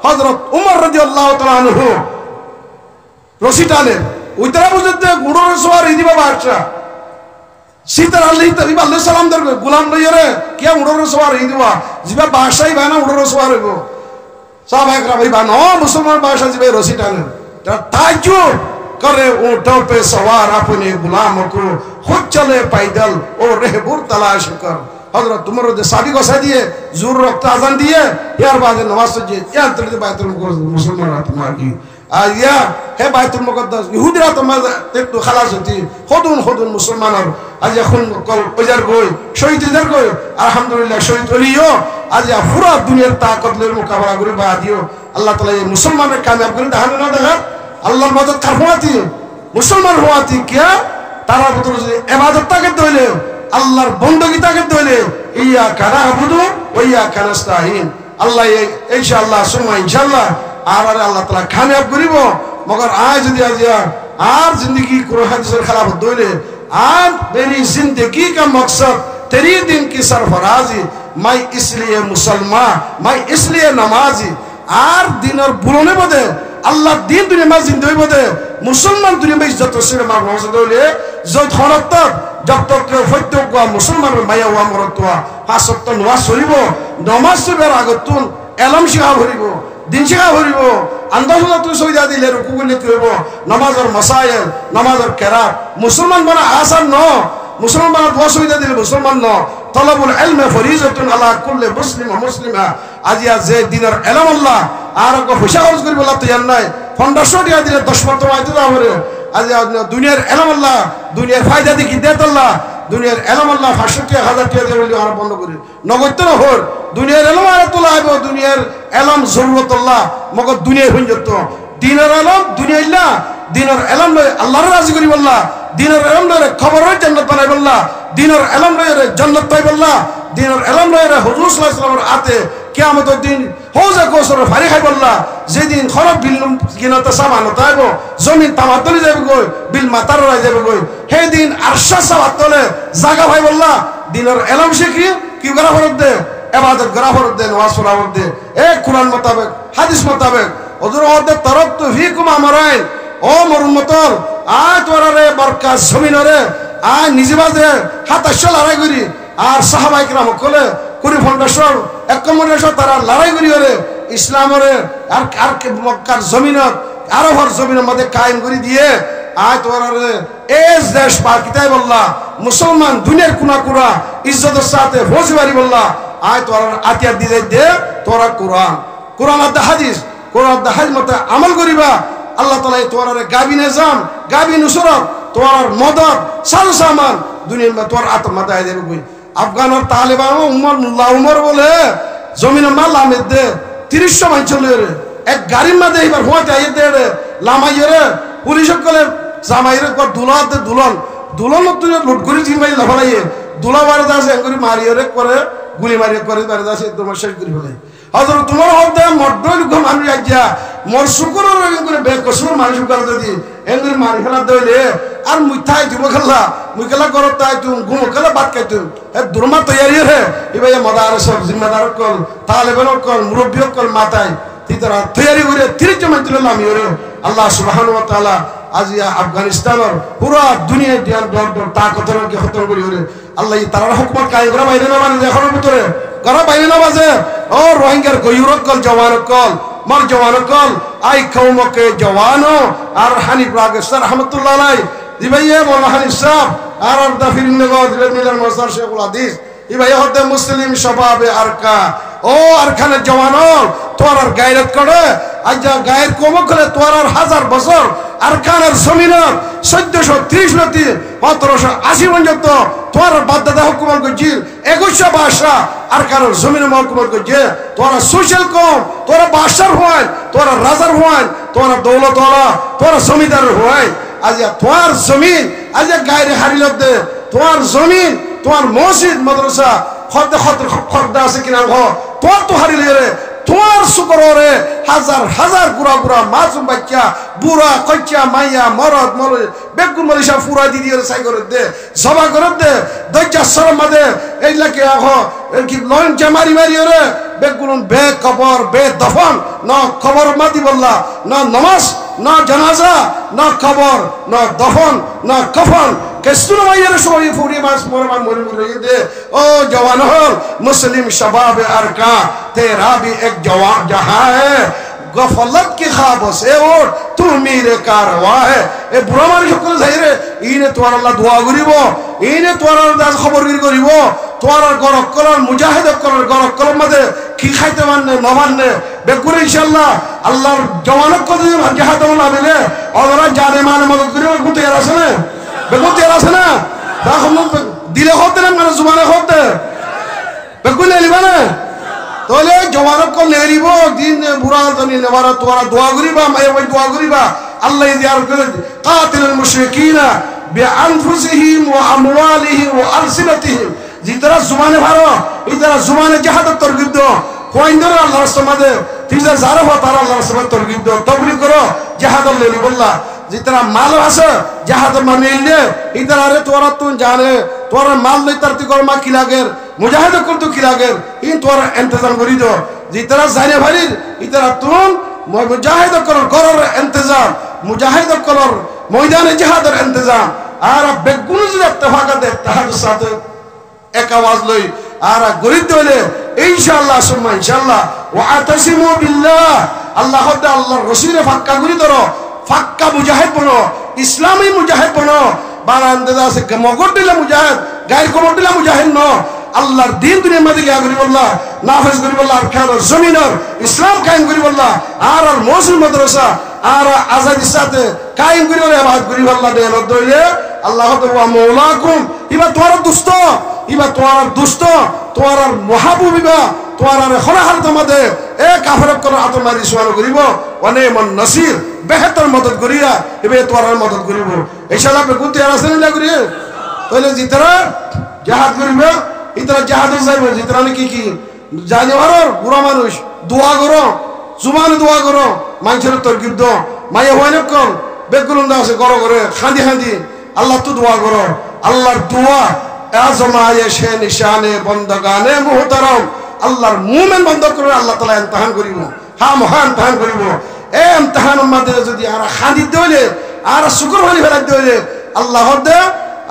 हजरत उमर রাদিয়াল্লাহু তাআলা আনহু রসিটালে উইতরা বুঝতে উড়র সওয়ার ইদিবা বাদশা সিতার আল্লাহ সালাম দর গোলাম লইরে কিয়া উড়র সওয়ার ইদিবা জিবা বাদশাই বানা উড়র সওয়ার হইবো साहब भाई बानो मुसलमान बादशाह जी भाई रोसिटाने ताज्जुब करे ऊंटों पे सवार अपने गुलामों को खुद चले पैदल और रहबुर तलाश कर হযরত তোমার যে সাবি গসা দিয়ে জোর রক্ত আজান দিয়ে ইয়ার বাদে নামাজ যে ইয়ার তলে বাইতুল মুকদ্দাস মুসলমানরা তোমার কি আইয়া হে বাইতুল মুকদ্দাস ইহুদিরা তোমার একটু খালাস হতি হদুন মুসলমানের আজ এখন কল বাজার গই শহীদদের গই আলহামদুলিল্লাহ শহীদ হলিও আজ পুরো দুনিয়ার তাকতলের মোকাবেলা করে বা দিও আল্লাহ তাআলা এই মুসলমানের কামিয়াব করে দেখানো না দেখা আল্লাহর মদদ কার হওয়াতি মুসলমান হওয়াতি কিয়া তারা ভিতরে যদি ইবাদত তাকে দইলে আল্লাহর বندگی তাকে দইলে ইয়াকা নাবুদু ওয়া ইয়াকা নাস্তাইন আল্লাহ ইনশাআল্লাহ সুমা ইনশাআল্লাহ আর আল্লাহ তাআলা কামিয়াব করিব মগর আজ যদি আর जिंदगी कुरान हदीसের खिलाफ দইলে आज मेरी जिंदगी का मकसद तेरी दिन की सरफराजी मैं इसलिए मुसलमान मैं इसलिए नमाजी আর দিনের বুলনে বদে আল্লাহ দিন দুনিয়া মা জিন্দগি বদে মুসলমান দুনিয়া মা ইজ্জত রসিলে মা মহসদ হইলে যত হরত যত ফত্যক মুসলমানের মায়া ওয়া মরতওয়া পাঁচক্ত নামাজ পড়িব নামাজ পড়ার আগতুন এলম শিখা ভরিব দিন শিখা ভরিব আন্দাজনা তুই সইদা দিলে রুকু করলে কি হইব নামাজের মাসায়েল নামাজের কেরাত মুসলমান বনা আসান ন মুসলমান বনা দোয়া সইদা দিলে মুসলমান ন তলবুল ইলম ফরিজাতুন আলা কুল্লি মুসলিম ওয়া মুসলিমা আজিয়া যে দিনের এলম আল্লাহ আর কো পয়সা খরচ করিব আল্লাহ তৈয়ার নাই 1500 টাকা দিলে 10 মাত্র আইতে দাও রে আজিয়া দুনিয়ার এলম আল্লাহ দুনিয়ার ফায়দা দেখি দেত আল্লাহ দুনিয়ার এলম আল্লাহ 65,000 টাকা দিয়ে বলি আর বন্ধ করে নগদ তো হর দুনিয়ার এলম আর তোলা আইব দুনিয়ার এলম জরুরত আল্লাহ মগর দুনিয়ার হইন যত দিনের এলম দুনিয়া ইল্লা দিনের এলম লয় আল্লাহর রাজি করিব আল্লাহ দিনের এলম লয় খবরের জান্নাত বানাইব আল্লাহ দিনের এলম লয় জান্নাত পাইব আল্লাহ দিনের এলম লয় হুজুর সাল্লাল্লাহু আলাইহি ওয়াসাল্লামের হাতে কিয়ামতের দিন হোজা কোসর ফারি খাইব আল্লাহ যেদিন খরব বিল কিনাতে সামান তাইব জমিন তামাতলি যাবে গই বিল মাতার রাই যাবে গই হে দিন আরশা সাবাত তলে জায়গা ভাই আল্লাহ দিনের এলম শিখি কি করা ফরত দে ইবাদত করা ফরত দে নামাজ পড়া ফরত দে এ কুরআন মোতাবেক হাদিস মোতাবেক হুজুর ওদে তরক্তু ফিকুম আমরাইন ও মোর উম্মতর আয় তোরারে বরকত জমিনরে আয় নিজে বাজে হাতাশ লড়াই করি আর সাহাবায়ে কিরাম কলে কুরি ফাউন্ডেশন একমরেশন তারা লড়াই করি ওরে ইসলামরে আর মক্কার জমিনত আরবর জমিনের মধ্যে কায়েম করে দিয়ে আয় তোরারে এস দেশ পাকিতাই বললা মুসলমান দুনিয়ার কোনা কোনা ইজ্জতের সাথে ফৌজবারি বললা আয় তোরার আতিয়ার দিয়ে দে তোরা কোরআন আর হাদিস মতে আমল করিবা আল্লাহ তাআলা তোরারে গাবি নিজাম গাবি নুসরত তোরার মদদ সাল সামান দুনিয়ার মধ্যে তোর আত্মা দায় দেবে কই আফগানের তালেবান উমর বলে জমিনে মাল লামেদ দে 300 মান চলে রে এক গাড়ির মধ্যে এবার হোয়াতে আইয়ে দে রে লামাইরে পুলিশ কলে জামাইরে কর দুলন তুই লুট করি জিন ভাই লাফাইয়ে দুলা বারে দাসে এঙ্গুরি মারিয়ে করে গুলি মারিয়ে করে বারে দাসে তোমার শেষ করি ফেলে হযরত তোমার হতে মড্ডল ঘুম আমি আজ্জা মোর শুকরের এঙ্গুরি বেকসুর মানুষ কর যদি এঙ্গুরি মারি ফেলা দইলে আর মুইথাই দিব খেলা মুইকেলা করত তাই তুম ঘুম খেলা বাদ খাই তুম এ দুরমা তৈয়ারি রে ইবাই মাদারস জিম্মাদার কল তালেবান কল মুরব্বি কল মাতাই তিতরা তৈয়ারি করে 30 মান তুললাম ইরে আল্লাহ সুবহানাহু ওয়া তাআলা আজিয়া আফগানিস্তানের পুরা দুনিয়া দিয়ার দর তাকতের কে খতম করি ওরে আল্লাহ তার হুকুমত কায়েম করা বাইরে না মানে এখন ভিতরে করা বাইরে না বাজে ও রোহিঙ্গার গয়ুরক কল জওয়ান কল মর জওয়ান কল আই কওমকে জওয়ানো আর হানিফ রাগেস্তার রহমাতুল্লাহ আলাইহি দিবাইয়ে মাওলানা হানিফ সাহেব আর দাফির নগর মিলার মসদার শেখুল হাদিস ইবাই হতে মুসলিম শাবাবে আরকা ও আরখানে জওয়ানো তোরার গায়রত করে আজ্জা গায়ের কমক করে তোরার 1000 বছর আরকানের জমিনের 1430 লতি 1780 পর্যন্ত তোর বাদদাদা হুকুমত করছিল 21 ভাষা আরকানের জমিনের হুকুমত করছে তোরা সোশ্যাল কম তোরা বাদশার হয় তোরা রাজার হয় তোরা দৌলতওয়ালা তোরা জমিদার হয় আজ তোর জমিন আজ গায়ের হারিল দে তোর জমিন তোর মসজিদ মাদ্রাসা খদ্দা আছে কিনা তোর তো হারিলে রে তোর শুকরে হাজার গুড়া মাসুম বাচ্চা বুড়া কচ্চা মাইয়া মরদ মরে বেগুন মরিসা ফুরা দিয়ে সাই করে দে জবা করে দে দজ্জা সরম মাদে এইলাকে কি লন জামারি মারি রে বেগুন বে কবর বে দফন না কবর মাদি বললা না নামাজ না জানাজা না কবর না দফন না কফন কেসুর মাইয়ের সবাই ফুরি মাস মরমান মরি দে ও জওয়ান হল মুসলিম शबाब अरका तेरा भी एक जवान जहां है गफलत की ख्वाब से और तू मेरे कारवा है ए बुरा मारी সকল যাইরে ইনে তোর আল্লাহ দোয়া করিব ইনে তোর আল্লাহ খবর করিব তোয়ার গরক কলার মুজাহিদ কলার গরক কলার মধ্যে কি খাইতে মাননে ন মাননে বেকুরে ইনশাআল্লাহ আল্লাহর জওয়ানক কত জাহাদ না মিলে ওরা জানে মানে মদদ করে গুতে আর আছে না বেকুতে আর আছে না তখন দিলে হতে না মানে জুমানে হতে বেকুলে লিবানে তাহলে জওয়ানক কল নেরিব দিন বুড়া জানি নেবারা তোরা দোয়া করিবা মায়ে ওই দোয়া করিবা আল্লাহ ইয়ার করে কাতিলুল মুশরিকিনা বিআনফুসিহিম ওয়া আমওয়ালিহিম ওয়া আলসিনাতিহিম জিতরা জুমানে ভারো ইতরা জুমানে জিহাদ তরগিব দো কোইন্দর আল্লাহর রাস্তায় তিজা জারা হওয়া তারা আল্লাহর রাস্তায় তরগিব দো তবলিগ করো জিহাদ লেলি বললা জিতরা মাল আছে জিহাদ মানে ইলে ইতরা রে তোরা তুন জানে তোরা মাল লই তারতি কর মা কি লাগের মুজাহিদ করতে কি লাগের ইন তোরা ইন্তজাম করি দো জিতরা জানে ভারি ইতরা তুন মুজাহিদ করর করর ইন্তজাম মুজাহিদ করর ময়দানে জিহাদের ইন্তজাম আর বেগুন যদি ইত্তেফাকাতে ইত্তেহাদের সাথে এক আওয়াজ লই আর গরিব দলে ইনশাআল্লাহ সুম্মা ইনশাআল্লাহ ওয়া আতাসিমু বিল্লাহ আল্লাহ হদ্দা আল্লাহর রাসূলের ফাক্কা করি ধরো ফাক্কা মুজাহিদ বনো ইসলামী মুজাহিদ বনো বারান্দাদা সে মগর দিলা মুজাহিদ গায়ের কমর দিলা মুজাহিদ ন আল্লাহর দিন দুনিয়ার মধ্যে গিয়া করি বললা নাফিজ করি বললা আর খেয়াল জমিনের ইসলাম কায়েম করি বললা আর মৌসুম মাদ্রাসা আর আজাদির সাথে কায়েম করি বলে আবাদ করি বললা দে দইলে আল্লাহ ওয়া মাওলাকুম ইবা তোর দুস্ত ইবা তোর দুস্ত তোর মহাবুবিবা তোর খনাহাল তোমাদের এ কাফের কোন আতমারি সুয়ানো করিব অনে মন নসির বেহতর মদদ করিয়া এবে তোর মদদ করিব ইনশাআল্লাহ বেকুতে আর আসেন লাগরি তাহলে জিতরা জিহাদ করিবে ইতরা জিহাদ যাইব জিতরা কি কি জানিওয়ার বুড়া মানুষ দোয়া করো জুমানে দোয়া করো মানুষের তরকিব দো মাইয়া হয়না কম বেগুলন্দা আছে করো করে খান্দি খান্দি আল্লাহ তো দোয়া করো আল্লাহর দোয়া আজমায়ে শে নিশানে বন্দগানে মুহতারাম আল্লাহর মুমিন বন্ধ করে আল্লাহ তাআলা ইমতিহান করিব হ্যাঁ মহান ইমতিহান করিব এই ইমতিহানের মধ্যে যদি আর খান্দি দইলে আর শুকর হলি ফেলা দইলে আল্লাহ দে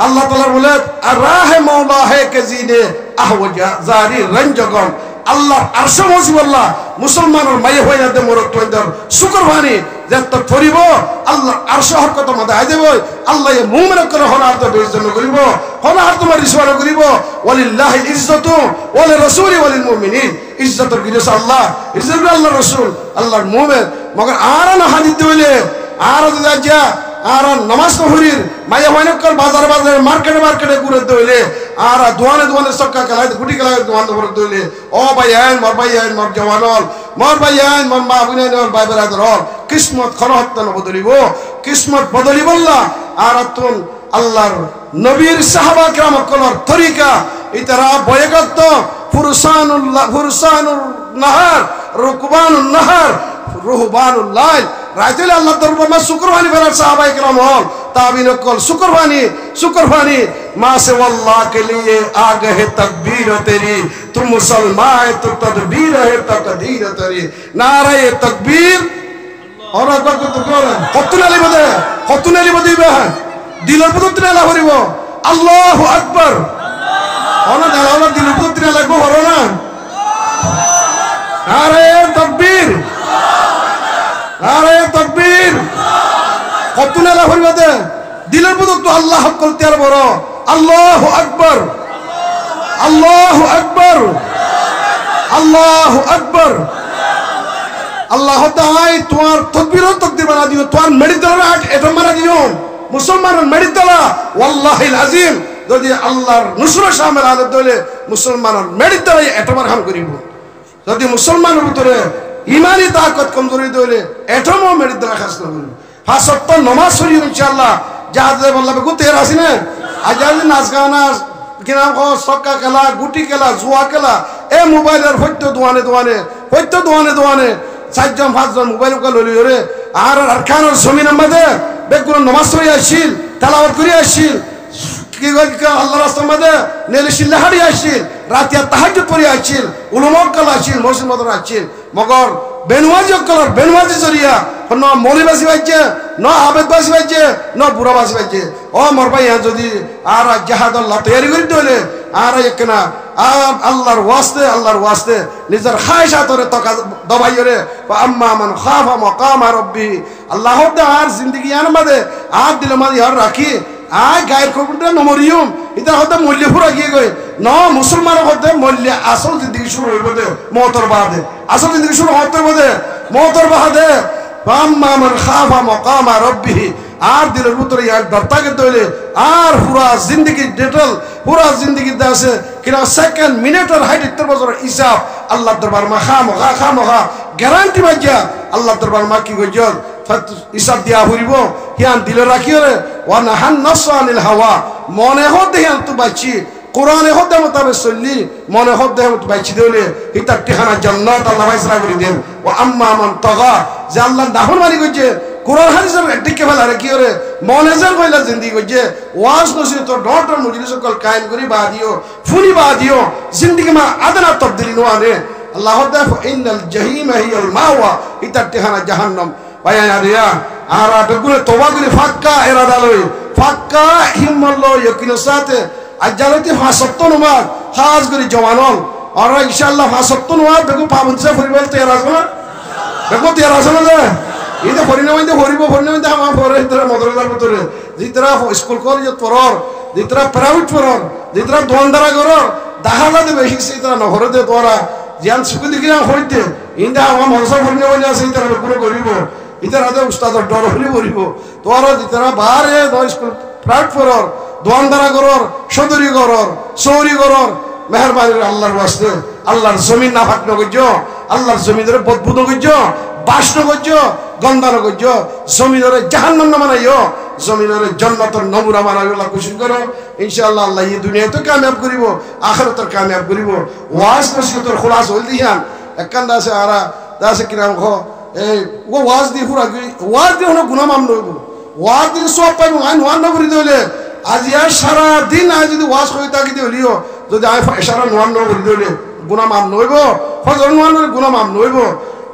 আল্লাহ তাআলা বলে আর রাহে মাওলা হে কেজিনে আহওয়াজা জারি রঞ্জগম আল্লাহ আরশ মুসিবুল্লাহ মুসলমানের মায়ে হই না দে মরত তোইদার শুকরবানি যত ফরিব আল্লাহ আরশ হরকত মধ্যে আই দেব আল্লাহ এ মুমিন করে হনাত বেইজ্জত করিব হনাত তোমার ইসওয়ার করিব ওয়ালিল্লাহিল ইজ্জতু ওয়ালি রাসূলি ওয়ালিল মুমিনিন ইজ্জতের গিরস আল্লাহ ইজ্জত আল্লাহর রাসূল আল্লাহর মুমিন মগর আর না হাদিস দিলে আর যা আর নামাজ পড়ির মায়া হয়নকল বাজার বাজার মার্কেটে ঘুরে দইলে আর দোয়ানে সক্কা খেলায় গুটি খেলায় দোয়ান করে দইলে ও ভাই আইন মোর জওয়ানল মোর ভাই আইন মোর মা বুনাই মোর ভাই বেরাদর কিসমত খরহত্তন বদলিব কিসমত বদলিবল্লাহ আর তুন আল্লাহর নবীর সাহাবা کرام কলর তরিকা ইতারা বয়গত ফুরসানুল নাহার রুকবানুন নাহার রুহবানুল লাইল রাইতেলে আল্লাহ দরবারে শুকরবানি ফেরার সাহাবায়ে کرام হল তাবিন কল শুকরবানি মা সে আল্লাহ के लिए आ गए तकबीर तेरी तुम मुसलमान तो तदबीर है तकदीर तेरी नारे तकबीर और একবার তো করে কতনালি বদে দিলের পদ্ধতি না করিব আল্লাহু আকবার ওনা দালাওয়ালা দিলের পদ্ধতি না লাগবো হলো না নারে তাকবীর কতনা না করিব দে দিলের পদ্ধতি আল্লাহ হক তিয়ার বড় আল্লাহু আকবার আল্লাহু আকবার আল্লাহু আকবার আল্লাহ তাআলাই তোমার তাকবীরও তাকবীর বানা দিও তোমার মেডিতলা এটা মারা দিও মুসলমানের মেডিতলা ওয়াল্লাহিল আযীম যদি আল্লাহর নুসরা শামিল আলে দলে মুসলমানের মেডিতলা এটা মার হাম করিব যদি মুসলমানের ভিতরে ইমানি তাকত কমজোরি দলে এটাও মেডিতলা খাস না করিব ফাসত্ত নামাজ পড়ি ইনশাআল্লাহ যাতে বলবে কো তের আসিনা আজাল নাচ গানা কিনা কো সক্কা খেলা গুটি খেলা জুয়া খেলা এ মোবাইলের হইতো দোয়ানে চারজন পাঁচজন মোবাইল লইলি রে আর আরকানুল জমিনের মধ্যে বেগুন নামাজ পড়ি আসিল তেলাওয়াত করি আসিল কি আল্লাহর রাস্তার মধ্যে নেলিশিল লাহাড়ি আসিল রাতিয়া তাহাজ্জুদ পড়ি আসিল উলামা কল আসিল মসজিদ মদর আসিল মগর বেনওয়াজি জরিয়া ন মৌলিবাসী বাজছে ন আবেদবাসী বাজছে ন বুড়াবাসী বাজছে ও মোর ভাই যদি আর জাহাদ আল্লাহ তৈরি করে দিলে আর একনা আল্লাহর ওয়াস্তে নিজের খায়শাতরে তকা দবাইরে আম্মা মান খাফা মাকাম রাব্বি আল্লাহ আর জিন্দেগি আনমাদে আর দিল মাদি আর রাখি আয় গায়ের খবরটা নমরিয়ম এটা হতে মূল্য ফুরা গিয়ে গই ন মুসলমানের হতে মূল্য আসল জিন্দগি শুরু হইব দে মওতর বাদে আসল জিন্দগি শুরু হতে বদে মওতর বাদে ফাম্মা মান খাফা মাকামা রাব্বিহি আর দিলের ভিতরে এক দরতাকে তৈলে আর পুরা জিন্দগি ডিটেল পুরা জিন্দগি আছে কিনা সেকেন্ড মিনিটের হাইট 70 বছর হিসাব আল্লাহ দরবার মা খামখা গ্যারান্টি বাজ্যা আল্লাহ দরবার মা কি গজল হিসাব দিয়া হইব হিয়ান দিলে রাখিও রে ওয়া নাহান নাসানিল হাওয়া মনে হতে হিয়ান তো বাঁচি কোরআনে হতে মোতাবেক চললি মনে হতে বাঁচি দেলে হিতার ঠিকানা জান্নাত আল্লাহ ফায়সালা করে দেন ও আম্মা মান তাগা যে আল্লাহ দাহন মানি গজে কোরআন হাদিসের টিকে ফেলা রে কি রে মনেজার কইলা জিন্দেগি গজে ওয়াজ নসিহত ডটর মজলিস কল কায়েম করি বা দিও ফুনি বা দিও জিন্দেগি মা আদনা তবদিলি নোয়ানে আল্লাহ দাফ ইন্নাল জাহিম হিয়াল মাওয়া হিতার ঠিকানা জাহান্নাম পায়া রিয়া আর বেগুনে তওবা করে ফাক্কা ইরাদা লই ফাক্কা হিম্মত লই ইয়াকিনের সাথে আজালতি 5 নম্বর খাস করে জওয়ানল আর ইনশাআল্লাহ 5 নম্বর বেগু পাবনসা পরিবার তৈরি আছে না বেগু তৈরি আছে না এটা পরিণামে হরিব পরিণামে আমার পরে ইতরা মদরদার ভিতরে যেতরা স্কুল কলেজ পড়র যেতরা প্রাইভেট পড়র যেতরা দোকানদারা করর দাহালাতে বেশি সেতরা নহরতে তোরা জ্ঞান সুকুদি কিনা হইতে ইন্দা আমার মনসা পরিণামে আছে ইতরা পুরো করিব ইতরা উস্তাদর ডর হলি করিব তোরা যেতরা বাহারে স্কুল প্রাইভেট পড়র দোকানদারা করর সদরি করর সৌরি করর মেহরবানি আল্লাহর ওয়াস্তে আল্লাহর জমিন না ফাকনো গজ্জ আল্লাহর জমিনের বদবুদ গজ্জ বাসন গজ্জ গন্ধান গজ্জ জমিনের জাহান্নাম না মানাইও জমিনের জান্নাতের নমুনা মানাইও আল্লাহ খুশি করো ইনশাআল্লাহ আল্লাহ এই দুনিয়ায় তো কামিয়াব করিব আখিরাতে কামিয়াব করিব ওয়াজ নসিহতের খুলাস হইল দিয়ান একখান আছে আরা দাসে কিরাম খ এই ও ওয়াজ দি পুরা ওয়াজ দি হলো গুনাহ মামন হইব ওয়াজ দি সব পাইব আইন ওয়ান নবরি দিলে আজ ইয়ার সারা দিন আজ যদি ওয়াজ কই তাকি দিলিও যদি আই সারা ওয়ান নবরি দিলে গুনাহ মামন হইব ফজর ওয়ান গুনাহ মামন হইব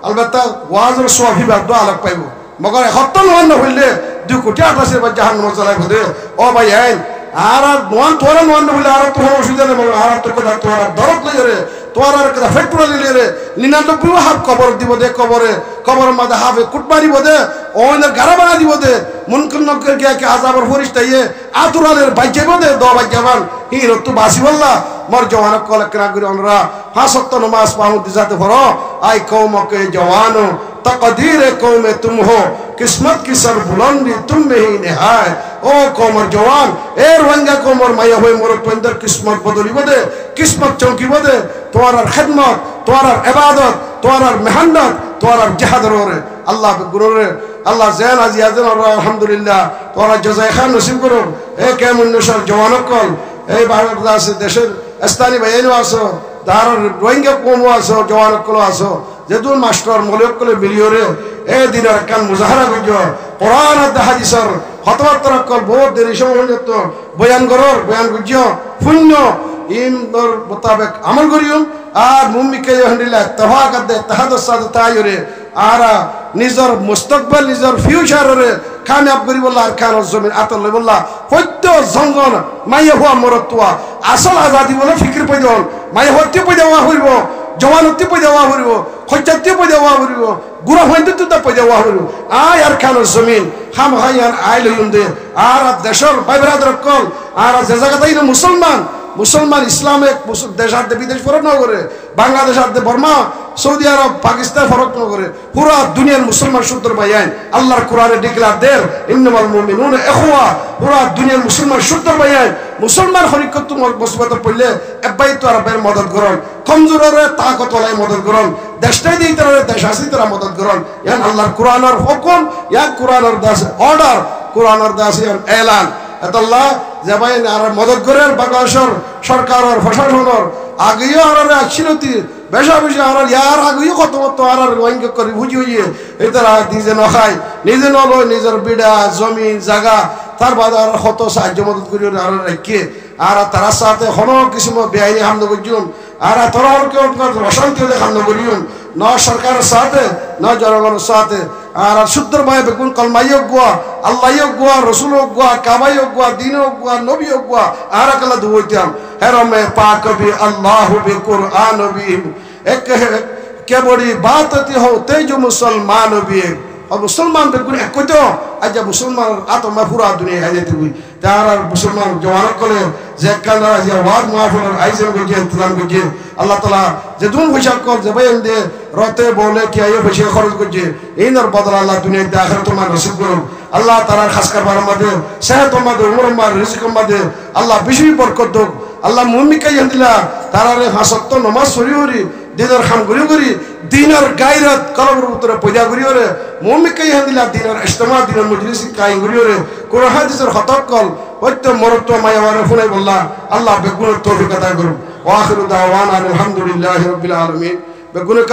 अलबत्ता वाजर स्वाफी बात दो अलग पाइबो मगर हत्तन वन न होइले 2 कोटी 88 बा जहान्नम चलाय बदे ओ भाई आइन आरा नोन तोरा नोन न होइले आरा तो অসুবিধা নেই মगर आरा तो कदा तोरा दरद लई रे तोरा कदा फैक्टरी लई रे 99 हाफ कबर দিব দে কবরে কবর মধ্যে হাফে কুট মারিব দে ওনের গারা বানা দিব দে মুনকুর নকর গিয়া কি আযাবের ফরিশতা ইয়ে আতুরালের বাইজাইব দে দো বাইজাবান হি রতু বাসি বললা মর জওয়ান কল করা করে অনরা 5 ওয়াক্ত নামাজ পাউতি যাতে পড়ো আই কওম কে জওয়ানো तकदीर कौम तुम हो किस्मत की सर बुलंदी तुम में ही निहाय ओ कौमर जवान ए रोहिंग्या कौमर माया हुए मोर पंदर किस्मत बदली बदे किस्मत चौकी बदे तुम्हारा खिदमत तुम्हारा इबादत तुम्हारा मेहनत तुम्हारा जिहाद रे अल्लाह के गुरु रे अल्लाह जैन आजियाजन और अल्हम्दुलिल्लाह तुम्हारा जज़ाए खान नसीब करो ए केमन नशर जवान कल ए बांग्लादेश देशर स्थानीय भाईनो आसो दार रोहिंग्या कौम आसो जवान कल आसो যেদুল মাস্টার মলকলে মিলিয়রে এ দিনের কান মুজাহারা গজ কোরআন আর হাদিসের হতবার্তা কল বহুত দেরি সময় তো বয়ান করর বয়ান গজ শূন্য ইমদর মোতাবেক আমল করিও আর মুমিকে আলহামদুলিল্লাহ ইত্তেফাক দে তাহাদুস সাদ তায়রে আর নিজর মুস্তাকবাল নিজর ফিউচারে কামিয়াব করিব আল্লাহ আর খান জমিন আতল লইবল্লাহ প্রত্য জঙ্গন মাইয়া হুয়া মরতুয়া আসল আজাদি বলে ফিকির পয়দল মাইয়া হতে পয়দাওয়া হইব জওয়ানতি পয়দাওয়া হইব খজ্জাতি পয়দাওয়া হইব গুরা হইতে তো পয়দাওয়া হইব আয় আর খান জমিন খাম খায়ান আইলুম দে আর দেশর বাইবরাদর কল আর যে জায়গাতেই মুসলমান মুসলমান ইসলামিক দেশার বিদেশ ফরক না করে বাংলাদেশ আর বর্মা সৌদি আরব পাকিস্তান ফরক না করে পুরা দুনিয়ার মুসলমান সূত্র বাইয়ান আল্লাহর কোরআনে ডিক্লার দেন ইন্নামাল মুমিনুনা ইখওয়া পুরা দুনিয়ার মুসলমান সূত্র বাইয়ান মুসলমান হরিকত মুসিবত পড়লে এবাই তো আরবের মদদ করন কমজোরের তাকত ওলাই মদদ করন দেশটাই দিই তারা দেশ আসি তারা মদদ করন ইয়ান আল্লাহর কোরআনের হুকুম ইয়া কোরআনের দাস অর্ডার কোরআনের দাস এলান আল্লাহ যাবাই আর মদদ করেন বাংলাদেশের সরকারের প্রশাসনের আগেও আর আছিলতি বেশা বেশি আর ইয়ার আগেও কত কত আর রোহিঙ্গা করে বুঝি হইয়ে এই তারা নিজে নখায় নিজে নলয় নিজের বিড়া জমিন জায়গা তার বাদে আর কত সাহায্য মদত করি আর রেখে আর তার সাথে কোনো কিছু বেআইনি হামলা করছুন আর তোরাকে অশান্তি হামলা করিউন ন সরকারের সাথে ন জনগণের সাথে আর শুদ্ধর ভাই বেগুন কলমাই গুয়া আল্লাহ গুয়া রসুল গুয়া কাবাই গুয়া দিন গুয়া নবী গুয়া আর কালা দুইতাম হেরমে পাক বি আল্লাহ বি কুরআন বি এক কে বড়ি বাত তি হো তেজ মুসলমান বি और मुसलमान बेगुन एक तो आज मुसलमान आतो मैं पूरा दुनिया है जेती हुई তার আর মুসলমান জওয়ানক করে যে কানা যে ওয়াজ মাহফিলের আয়োজন করিয়ে ইন্তজাম করিয়ে আল্লাহ তাআলা যে দুন হিসাব কর যে ভাই এন্ডে রতে বলে কি আইও বেশি খরচ করিয়ে এইনার বদল আল্লাহ দুনিয়াতে আখিরাতে মান নসিব করুন আল্লাহ তাআলার খাস কারবার আমাদের সেহত আমাদের উমর আমাদের রিজিক আমাদের আল্লাহ বেশি বরকত দাও আল্লাহ মুমিনকে দিলা তারারে হাসত নামাজ পড়ি দিনের খাম করি দিনের গায়রত কলমের ভিতরে পয়দা করি রে মুমিনকে দিলা দিনের ইজতিমা দিনের মজলিস কায়েম করি রে কোরআন হাদিসের হতক কল হয়তো মরত মায়াওয়ারে ফুলাই বললা আল্লাহ বেগুনের তৌফিক আতা করুন ওয়া আখিরু দাওয়ানা আলহামদুলিল্লাহি রাব্বিল আলামিন বেগুনের